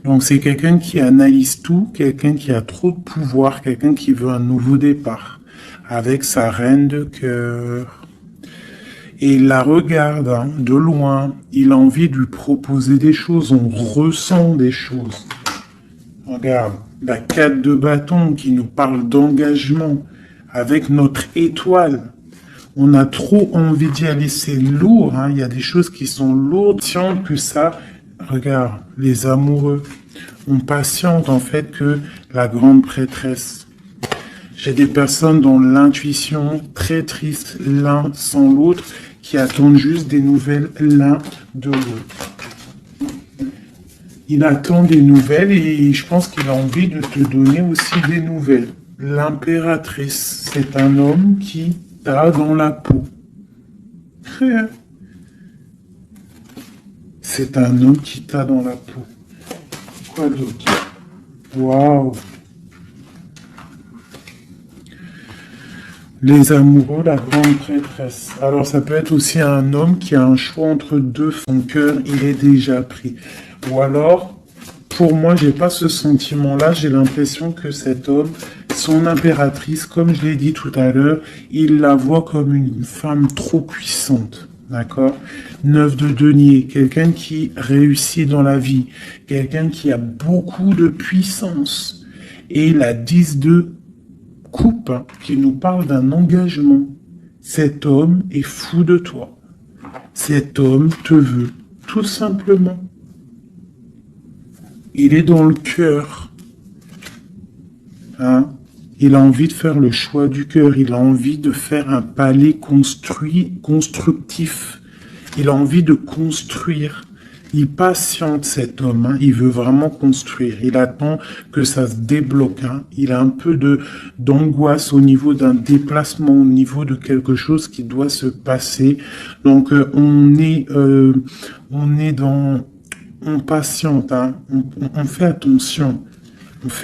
Donc c'est quelqu'un qui analyse tout, quelqu'un qui a trop de pouvoir, quelqu'un qui veut un nouveau départ, avec sa reine de cœur. Et il la regarde hein, de loin, il a envie de lui proposer des choses, on ressent des choses. Regarde, la 4 de bâton qui nous parle d'engagement avec notre étoile. On a trop envie d'y aller, c'est lourd, hein. Il y a des choses qui sont lourdes, tiens que ça. Regarde, les amoureux, on patiente en fait que la grande prêtresse. J'ai des personnes dont l'intuition très triste l'un sans l'autre, qui attendent juste des nouvelles l'un de l'autre. Il attend des nouvelles et je pense qu'il a envie de te donner aussi des nouvelles. L'impératrice, c'est un homme qui t'a dans la peau. C'est un homme qui t'a dans la peau. Quoi d'autre? Waouh! Les amoureux, la grande prêtresse. Alors ça peut être aussi un homme qui a un choix entre deux. Son cœur, il est déjà pris. Ou alors, pour moi, j'ai pas ce sentiment-là. J'ai l'impression que cet homme, son impératrice, comme je l'ai dit tout à l'heure, il la voit comme une femme trop puissante. D'accord? 9 de denier, quelqu'un qui réussit dans la vie, quelqu'un qui a beaucoup de puissance. Et la 10 de coupe hein, qui nous parle d'un engagement. Cet homme est fou de toi. Cet homme te veut, tout simplement. Il est dans le cœur. Hein? Il a envie de faire le choix du cœur. Il a envie de faire un palais constructif. Il a envie de construire. Il patiente cet homme, hein. Il veut vraiment construire. Il attend que ça se débloque. Hein. Il a un peu d'angoisse au niveau d'un déplacement, au niveau de quelque chose qui doit se passer. Donc on patiente, hein. On fait attention.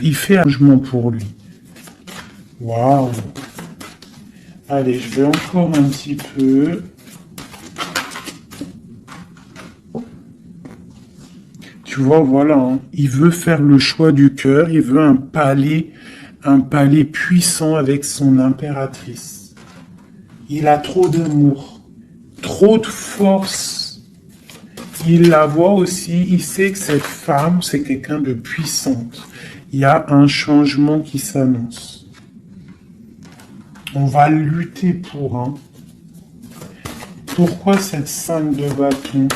Il fait un jugement pour lui. Waouh. Allez, je vais encore un petit peu. Tu vois, voilà, hein. Il veut faire le choix du cœur, il veut un palais puissant avec son impératrice. Il a trop d'amour, trop de force. Il la voit aussi, il sait que cette femme, c'est quelqu'un de puissante. Il y a un changement qui s'annonce. On va lutter pour, hein. Pourquoi cette 5 de bâton?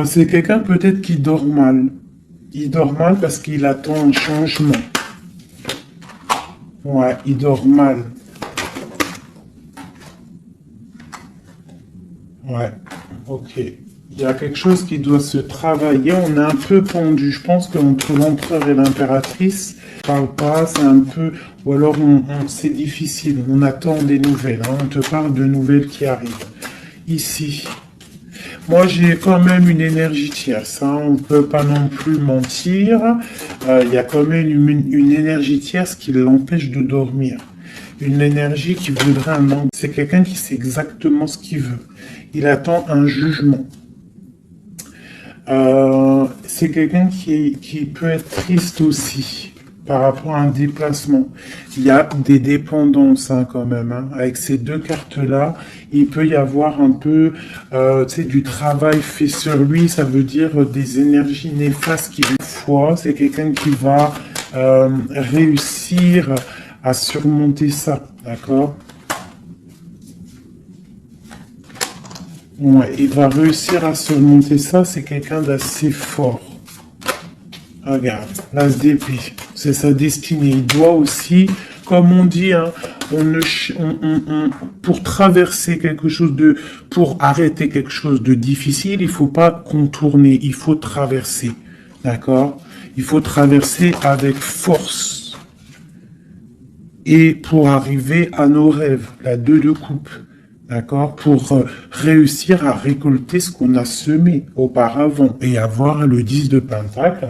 C'est quelqu'un peut-être qui dort mal. Il dort mal parce qu'il attend un changement. Ouais, il dort mal. Ouais, ok. Il y a quelque chose qui doit se travailler. On est un peu pendu. Je pense qu'entre l'empereur et l'impératrice, on parle pas, c'est un peu... Ou alors c'est difficile. On attend des nouvelles. Hein. On te parle de nouvelles qui arrivent. Ici... Moi, j'ai quand même une énergie tierce, hein. On ne peut pas non plus mentir. Il y a quand même une énergie tierce qui l'empêche de dormir. Une énergie qui voudrait un angle. C'est quelqu'un qui sait exactement ce qu'il veut. Il attend un jugement. C'est quelqu'un qui peut être triste aussi. par rapport à un déplacement. Il y a des dépendances hein, quand même. Hein. Avec ces deux cartes-là, il peut y avoir un peu du travail fait sur lui. Ça veut dire des énergies néfastes qui vont foi. C'est quelqu'un qui va réussir à surmonter ça. D'accord? Ouais, il va réussir à surmonter ça. C'est quelqu'un d'assez fort. Regarde, l'as d'épée, c'est sa destinée. Il doit aussi, comme on dit, hein, pour traverser quelque chose pour arrêter quelque chose de difficile, il faut pas contourner, il faut traverser. D'accord? Il faut traverser avec force. Et pour arriver à nos rêves, la 2 de coupe. D'accord? Pour réussir à récolter ce qu'on a semé auparavant et avoir le 10 de pentacle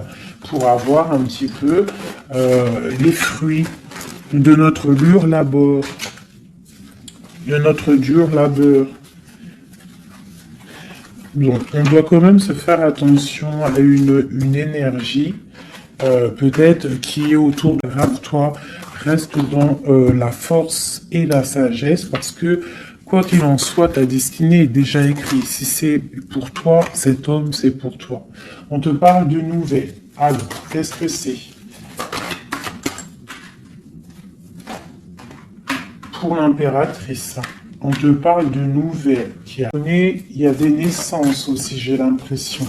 pour avoir un petit peu les fruits de notre dur labeur. Donc, on doit quand même se faire attention à une énergie peut-être qui est autour de toi. Reste dans la force et la sagesse parce que quoi qu'il en soit, ta destinée est déjà écrite. Si c'est pour toi, cet homme, c'est pour toi. On te parle de nouvelles. Alors, qu'est-ce que c'est? Pour l'impératrice, on te parle de nouvelles. Il y a des naissances aussi, j'ai l'impression.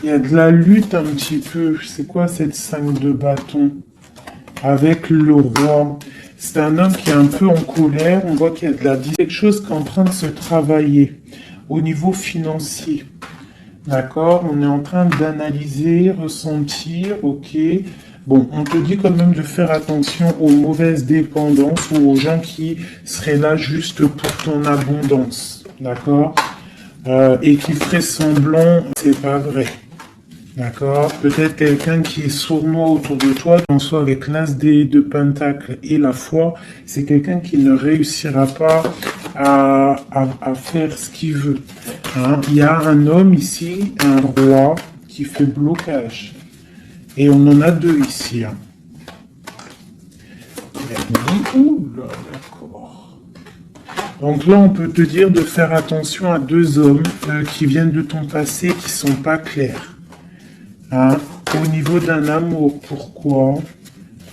Il y a de la lutte un petit peu. C'est quoi cette 5 de bâton? Avec le roi. C'est un homme qui est un peu en colère. On voit qu'il y a de quelque chose qui est en train de se travailler au niveau financier. D'accord? On est en train d'analyser, ressentir. Ok. Bon, on te dit quand même de faire attention aux mauvaises dépendances ou aux gens qui seraient là juste pour ton abondance. D'accord? Et qui ferait semblant, c'est pas vrai. D'accord. Peut-être quelqu'un qui est sournois autour de toi, en soit avec l'as de pentacle et la foi, c'est quelqu'un qui ne réussira pas à faire ce qu'il veut. Hein. Il y a un homme ici, un roi, qui fait blocage. Et on en a deux ici. Hein. Ouh là, d'accord. Donc là, on peut te dire de faire attention à deux hommes qui viennent de ton passé qui sont pas clairs. Hein, au niveau d'un amour, pourquoi?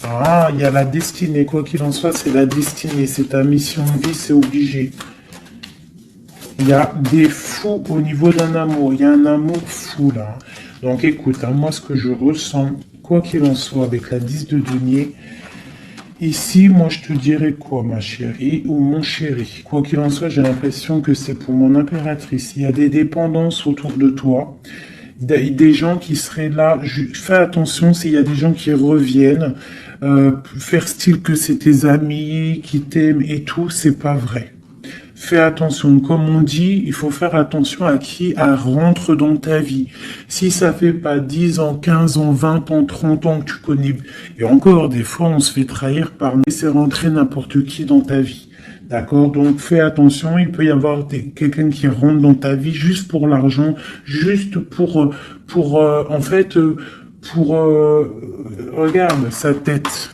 Ah, il y a la destinée, quoi qu'il en soit, c'est la destinée, c'est ta mission de vie, c'est obligé. Il y a des fous au niveau d'un amour, il y a un amour fou là. Donc écoute, hein, moi ce que je ressens, quoi qu'il en soit, avec la 10 de denier, ici, moi je te dirais quoi, ma chérie, ou mon chéri? Quoi qu'il en soit, j'ai l'impression que c'est pour mon impératrice. Il y a des dépendances autour de toi. Des gens qui seraient là, fais attention s'il y a des gens qui reviennent, faire style que c'est tes amis qui t'aiment et tout, c'est pas vrai. Fais attention, comme on dit, il faut faire attention à qui rentre dans ta vie. Si ça fait pas 10 ans, 15 ans, 20 ans, 30 ans que tu connais, et encore des fois on se fait trahir par laisser rentrer n'importe qui dans ta vie. D'accord? Donc, fais attention, il peut y avoir quelqu'un qui rentre dans ta vie juste pour l'argent, juste regarde sa tête.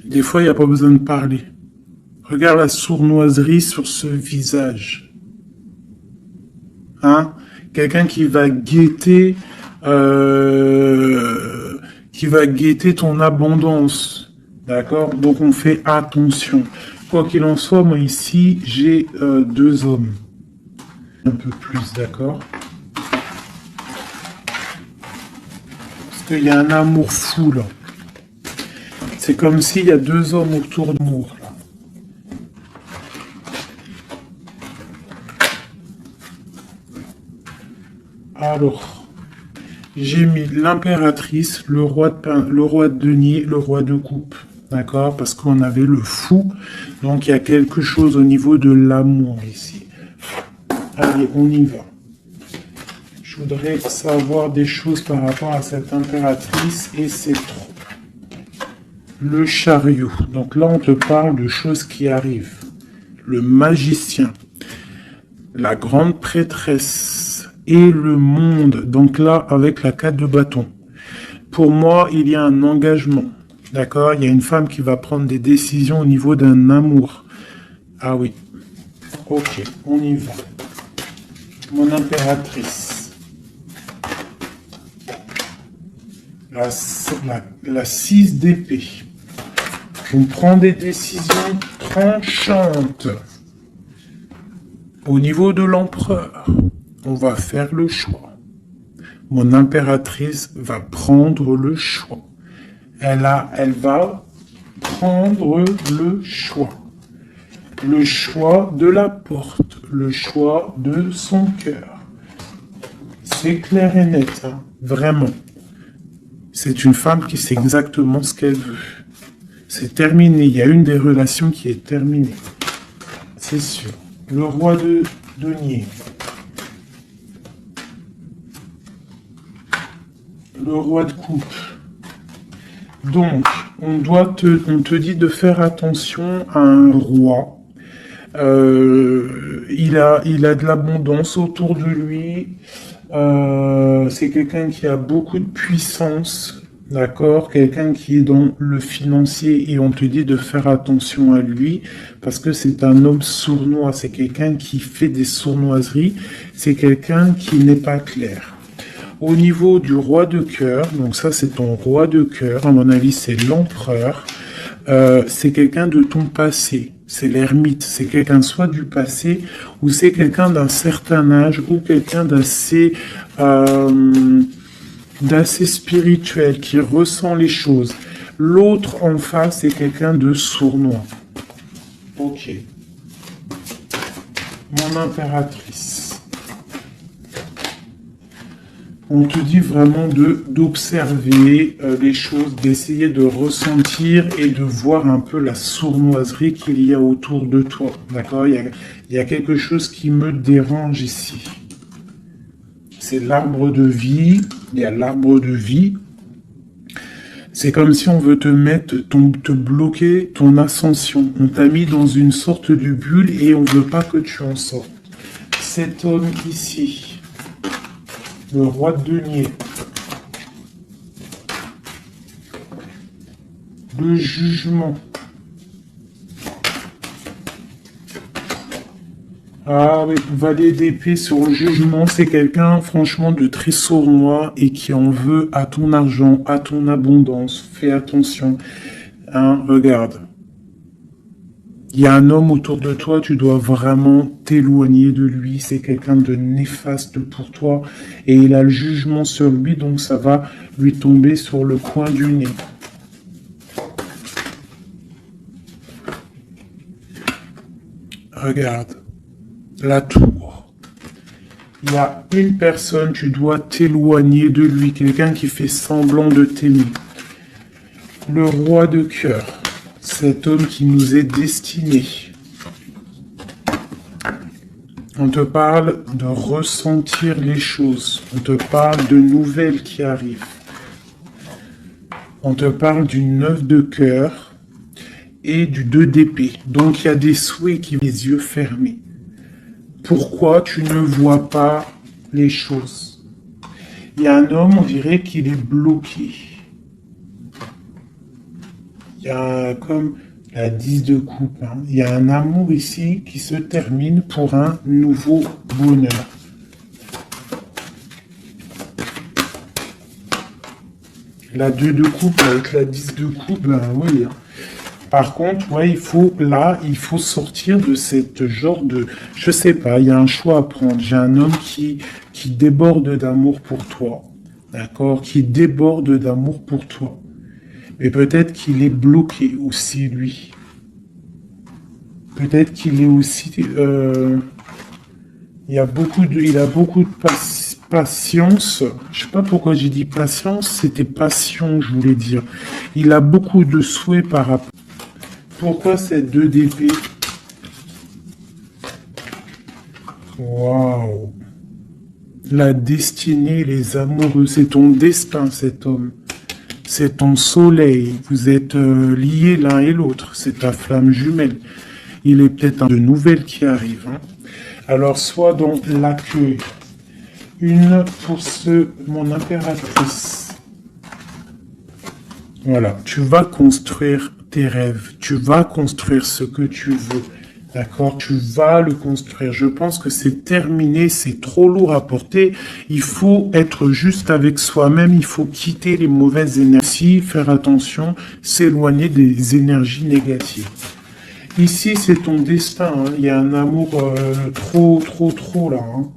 Des fois, il n'y a pas besoin de parler. Regarde la sournoiserie sur ce visage. Hein? Quelqu'un qui va guetter ton abondance. D'accord? Donc on fait attention. Quoi qu'il en soit, moi ici, j'ai deux hommes. Un peu plus, d'accord? Parce qu'il y a un amour fou, là. C'est comme s'il y a deux hommes autour de l'amour, là. Alors, j'ai mis l'impératrice, le roi de denier, le roi de coupe. D'accord? Parce qu'on avait le fou. Donc, il y a quelque chose au niveau de l'amour ici. Allez, on y va. Je voudrais savoir des choses par rapport à cette impératrice et c'est trop. le chariot. Donc là, on te parle de choses qui arrivent. Le magicien, la grande prêtresse et le monde. Donc là, avec la 4 de bâton. Pour moi, il y a un engagement. D'accord? Il y a une femme qui va prendre des décisions au niveau d'un amour. Ah oui. Ok, on y va. Mon impératrice. La 6 d'épée. On prend des décisions tranchantes. Au niveau de l'empereur, on va faire le choix. Mon impératrice va prendre le choix. Elle va prendre le choix. Le choix de la porte, le choix de son cœur. C'est clair et net, hein, vraiment. C'est une femme qui sait exactement ce qu'elle veut. C'est terminé, il y a une des relations qui est terminée. C'est sûr. Le roi de denier. Le roi de coupe. Donc, on te dit de faire attention à un roi. Il a de l'abondance autour de lui. C'est quelqu'un qui a beaucoup de puissance, d'accord? Quelqu'un qui est dans le financier et on te dit de faire attention à lui parce que c'est un homme sournois. C'est quelqu'un qui fait des sournoiseries. C'est quelqu'un qui n'est pas clair. Au niveau du roi de cœur, donc ça c'est ton roi de cœur, à mon avis c'est l'empereur, c'est quelqu'un de ton passé, c'est l'ermite, c'est quelqu'un soit du passé ou c'est quelqu'un d'un certain âge ou quelqu'un d'assez spirituel qui ressent les choses. L'autre en face c'est quelqu'un de sournois. Ok. Mon impératrice. On te dit vraiment d'observer les choses, d'essayer de ressentir et de voir un peu la sournoiserie qu'il y a autour de toi. D'accord? Il y a quelque chose qui me dérange ici. C'est l'arbre de vie. Il y a l'arbre de vie. C'est comme si on veut te bloquer ton ascension. On t'a mis dans une sorte de bulle et on veut pas que tu en sortes. Cet homme ici. Le roi de denier. Le jugement. Ah oui, valet d'épée sur le jugement, c'est quelqu'un franchement de très sournois et qui en veut à ton argent, à ton abondance. Fais attention. Hein, regarde. Il y a un homme autour de toi, tu dois vraiment t'éloigner de lui. C'est quelqu'un de néfaste pour toi. Et il a le jugement sur lui, donc ça va lui tomber sur le coin du nez. Regarde. La tour. Il y a une personne, tu dois t'éloigner de lui. Quelqu'un qui fait semblant de t'aimer. Le roi de cœur. Cet homme qui nous est destiné. On te parle de ressentir les choses. On te parle de nouvelles qui arrivent. On te parle du 9 de cœur et du 2 d'épée. Donc il y a des souhaits qui ont les yeux fermés. Pourquoi tu ne vois pas les choses? Il y a un homme, on dirait qu'il est bloqué. Il y a comme la 10 de coupe. Hein. Il y a un amour ici qui se termine pour un nouveau bonheur. La 2 de coupe avec la 10 de coupe, ben oui. Hein. Par contre, ouais, il faut sortir de cette genre de... Je sais pas, il y a un choix à prendre. J'ai un homme qui déborde d'amour pour toi. D'accord? Qui déborde d'amour pour toi. Mais peut-être qu'il est bloqué aussi, lui. Peut-être qu'il est aussi... il a beaucoup de patience. Je sais pas pourquoi j'ai dit patience, c'était passion, je voulais dire. Il a beaucoup de souhaits par rapport... Pourquoi ces 2 d'épée? Waouh! La destinée, les amoureux, c'est ton destin, cet homme. c'est ton soleil. Vous êtes liés l'un et l'autre. C'est ta flamme jumelle. Il est peut-être de nouvelles qui arrivent. Hein. Alors, soit dans l'accueil. Une pour mon impératrice. Voilà. Tu vas construire tes rêves. Tu vas construire ce que tu veux. D'accord, tu vas le construire. Je pense que c'est terminé, c'est trop lourd à porter. Il faut être juste avec soi-même. Il faut quitter les mauvaises énergies, faire attention, s'éloigner des énergies négatives. Ici, c'est ton destin. Hein. Il y a un amour trop là. Hein.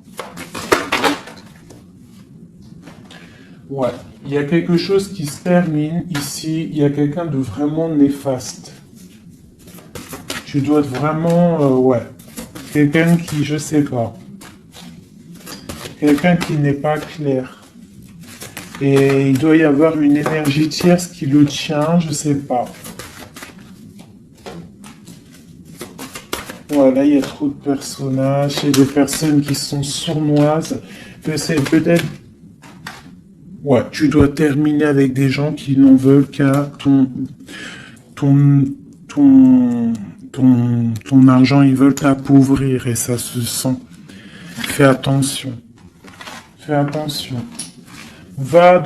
Ouais, il y a quelque chose qui se termine ici. Il y a quelqu'un de vraiment néfaste. Tu dois être vraiment, ouais, quelqu'un qui, je sais pas, quelqu'un qui n'est pas clair. Et il doit y avoir une énergie tierce qui le tient, je sais pas. Voilà, il y a trop de personnages, et des personnes qui sont sournoises. C'est peut-être, ouais, tu dois terminer avec des gens qui n'en veulent qu'à ton argent, ils veulent t'appauvrir et ça se sent. Fais attention. Fais attention. Va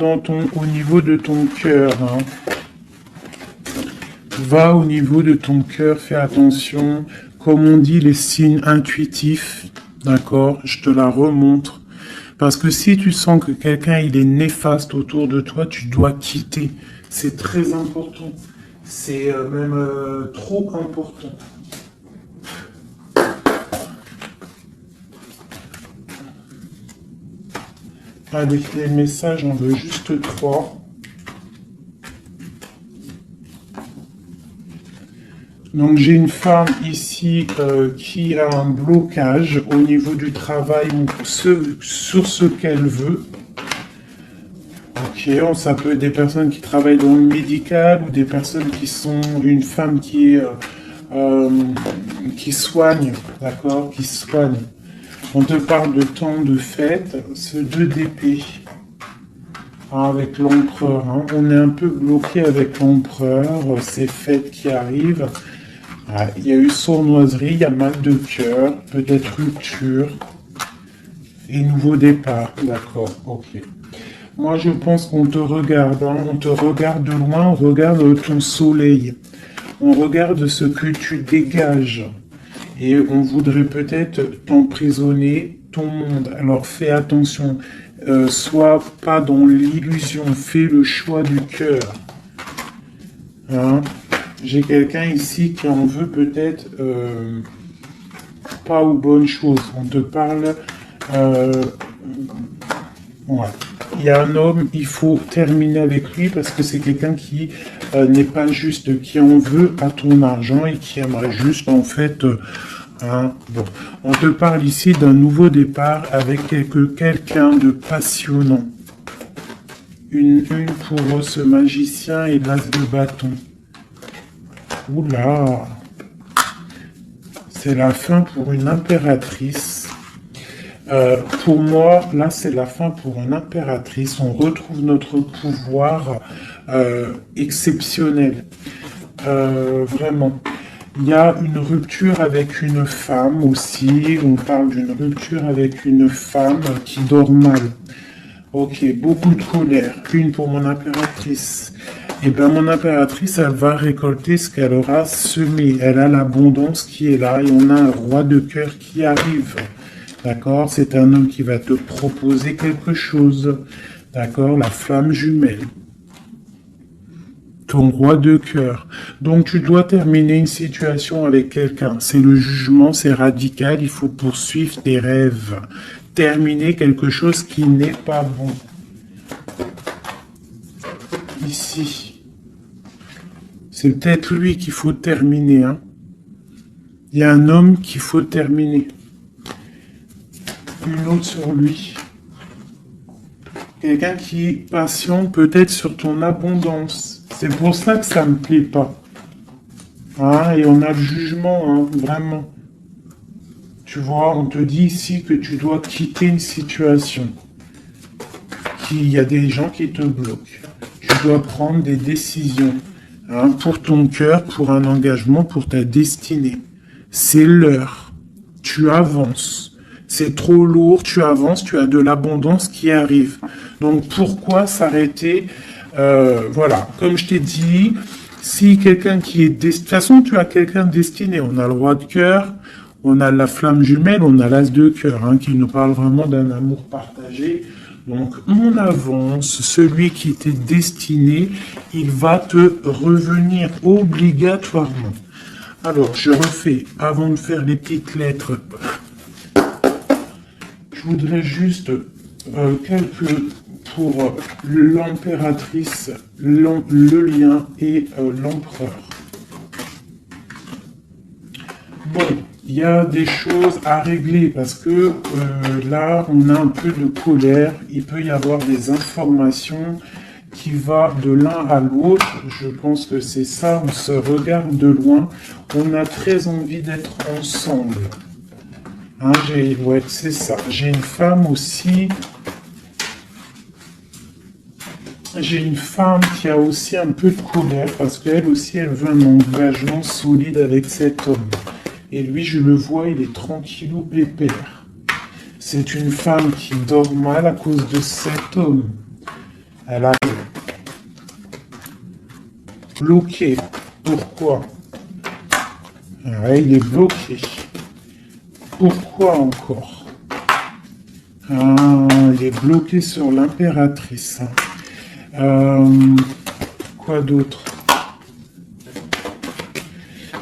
au niveau de ton cœur. Hein. Va au niveau de ton cœur, fais attention. Comme on dit, les signes intuitifs, d'accord, je te la remontre. Parce que si tu sens que quelqu'un il est néfaste autour de toi, tu dois quitter. C'est très important. C'est même trop important. Avec les messages, on veut juste 3. Donc j'ai une femme ici qui a un blocage au niveau du travail sur ce qu'elle veut. Ok, ça peut être des personnes qui travaillent dans le médical ou des personnes qui sont une femme qui soigne, d'accord, qui soigne. On te parle de temps de fête, ce 2 d'épée, avec l'empereur. Hein. On est un peu bloqué avec l'empereur, ces fêtes qui arrivent. Ah, il y a eu sournoiserie, il y a mal de cœur, peut-être rupture et nouveau départ. D'accord, ok. Moi, je pense qu'on te regarde, hein. On te regarde de loin, on regarde ton soleil, on regarde ce que tu dégages. Et on voudrait peut-être t'emprisonner ton monde. Alors fais attention, sois pas dans l'illusion, fais le choix du cœur. Hein? J'ai quelqu'un ici qui en veut peut-être pas aux bonnes choses. On te parle... ouais. Il y a un homme, il faut terminer avec lui parce que c'est quelqu'un qui n'est pas juste, qui en veut à ton argent et qui aimerait juste en fait... Hein, bon. On te parle ici d'un nouveau départ avec quelqu'un de passionnant. Une pour ce magicien et l'as de bâton. Oula! C'est la fin pour une impératrice. Pour moi, là, c'est la fin pour une impératrice. On retrouve notre pouvoir exceptionnel. Vraiment. Il y a une rupture avec une femme aussi. On parle d'une rupture avec une femme qui dort mal. Ok, beaucoup de colère. Une pour mon impératrice. Eh bien, mon impératrice, elle va récolter ce qu'elle aura semé. Elle a l'abondance qui est là et on a un roi de cœur qui arrive. D'accord? C'est un homme qui va te proposer quelque chose. D'accord? La flamme jumelle. Ton roi de cœur. Donc, tu dois terminer une situation avec quelqu'un. C'est le jugement, c'est radical. Il faut poursuivre tes rêves. Terminer quelque chose qui n'est pas bon. Ici. C'est peut-être lui qu'il faut terminer. Hein. Il y a un homme qu'il faut terminer. Une autre sur lui. Quelqu'un qui patiente peut-être sur ton abondance. C'est pour ça que ça me plaît pas. Hein, et on a le jugement, hein, vraiment. Tu vois, on te dit ici que tu dois quitter une situation. Il y a des gens qui te bloquent. Tu dois prendre des décisions, hein, pour ton cœur, pour un engagement, pour ta destinée. C'est l'heure. Tu avances. C'est trop lourd, tu avances, tu as de l'abondance qui arrive. Donc pourquoi s'arrêter? Voilà, comme je t'ai dit, si quelqu'un qui est... De toute façon, tu as quelqu'un destiné. On a le roi de cœur, on a la flamme jumelle, on a l'as de cœur, hein, qui nous parle vraiment d'un amour partagé. Donc on avance, celui qui t'est destiné, il va te revenir obligatoirement. Alors, je refais, avant de faire les petites lettres, je voudrais juste quelques pour l'impératrice, le lien et l'empereur. Bon, il y a des choses à régler parce que là, on a un peu de colère. Il peut y avoir des informations qui vont de l'un à l'autre. Je pense que c'est ça, on se regarde de loin. On a très envie d'être ensemble. Hein, ouais, c'est ça. J'ai une femme aussi. J'ai une femme qui a aussi un peu de colère parce qu'elle aussi, elle veut un engagement solide avec cet homme. Et lui, je le vois, il est tranquillou pépère. C'est une femme qui dort mal à cause de cet homme. Elle a bloqué. Pourquoi? Ouais, il est bloqué. Pourquoi encore? Il est bloqué sur l'impératrice. Quoi d'autre?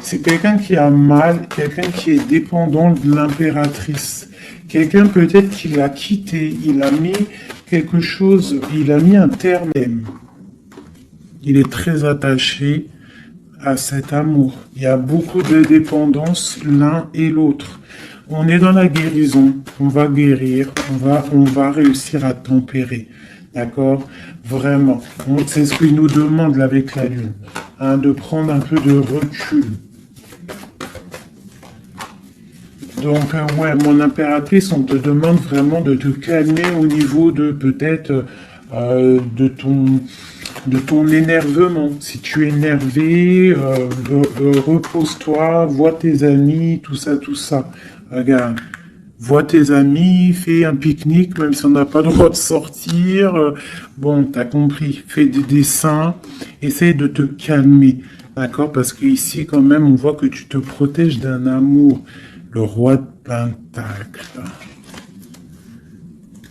C'est quelqu'un qui a mal, quelqu'un qui est dépendant de l'impératrice. Quelqu'un peut-être qui l'a quitté, il a mis quelque chose, il a mis un terme. Il est très attaché à cet amour. Il y a beaucoup de dépendance l'un et l'autre. On est dans la guérison, on va guérir, on va réussir à tempérer. D'accord? Vraiment. C'est ce qu'il nous demande là avec la lune. Hein, de prendre un peu de recul. Donc, ouais, mon impératrice, on te demande vraiment de te calmer au niveau de peut-être de ton énervement. Si tu es énervé, repose-toi, vois tes amis, tout ça, tout ça. Regarde. Vois tes amis, fais un pique-nique, même si on n'a pas le droit de sortir. Bon, t'as compris. Fais des dessins. Essaye de te calmer. D'accord? Parce qu'ici, quand même, on voit que tu te protèges d'un amour. Le roi de Pentacle.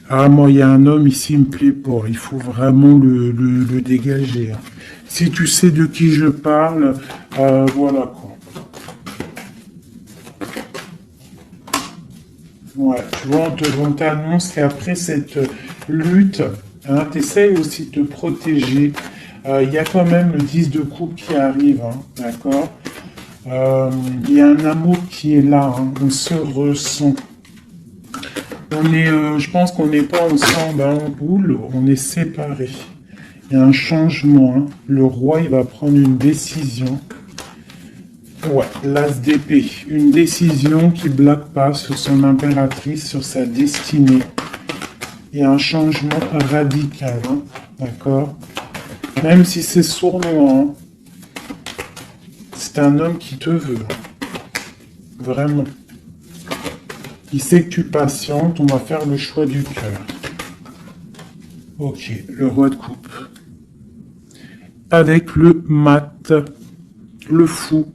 Ah, moi, il y a un homme ici, il me plaît pas. Il faut vraiment le dégager. Hein. Si tu sais de qui je parle, voilà quoi. Ouais, tu vois, on t'annonce qu'après cette lutte, hein, tu essayes aussi de te protéger. Il y a quand même le 10 de coupe qui arrive, hein, d'accord? Il y a un amour qui est là, hein, on se ressent. On est, je pense qu'on n'est pas ensemble, hein, en boule, on est séparés. Il y a un changement, hein. Le roi, il va prendre une décision. Ouais, l'as d'épée. Une décision qui bloque pas sur son impératrice, sur sa destinée. Il y a un changement radical, hein, d'accord? Même si c'est sournois, hein. C'est un homme qui te veut. Vraiment. Il sait que tu patientes, on va faire le choix du cœur. Ok, le roi de coupe. Avec le mat, le fou.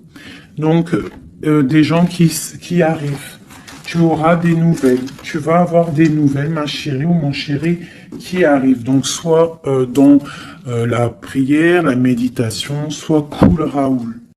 Donc, des gens qui arrivent. Tu auras des nouvelles. Tu vas avoir des nouvelles, ma chérie ou mon chéri, qui arrivent. Donc, soit dans la prière, la méditation, soit cool Raoul.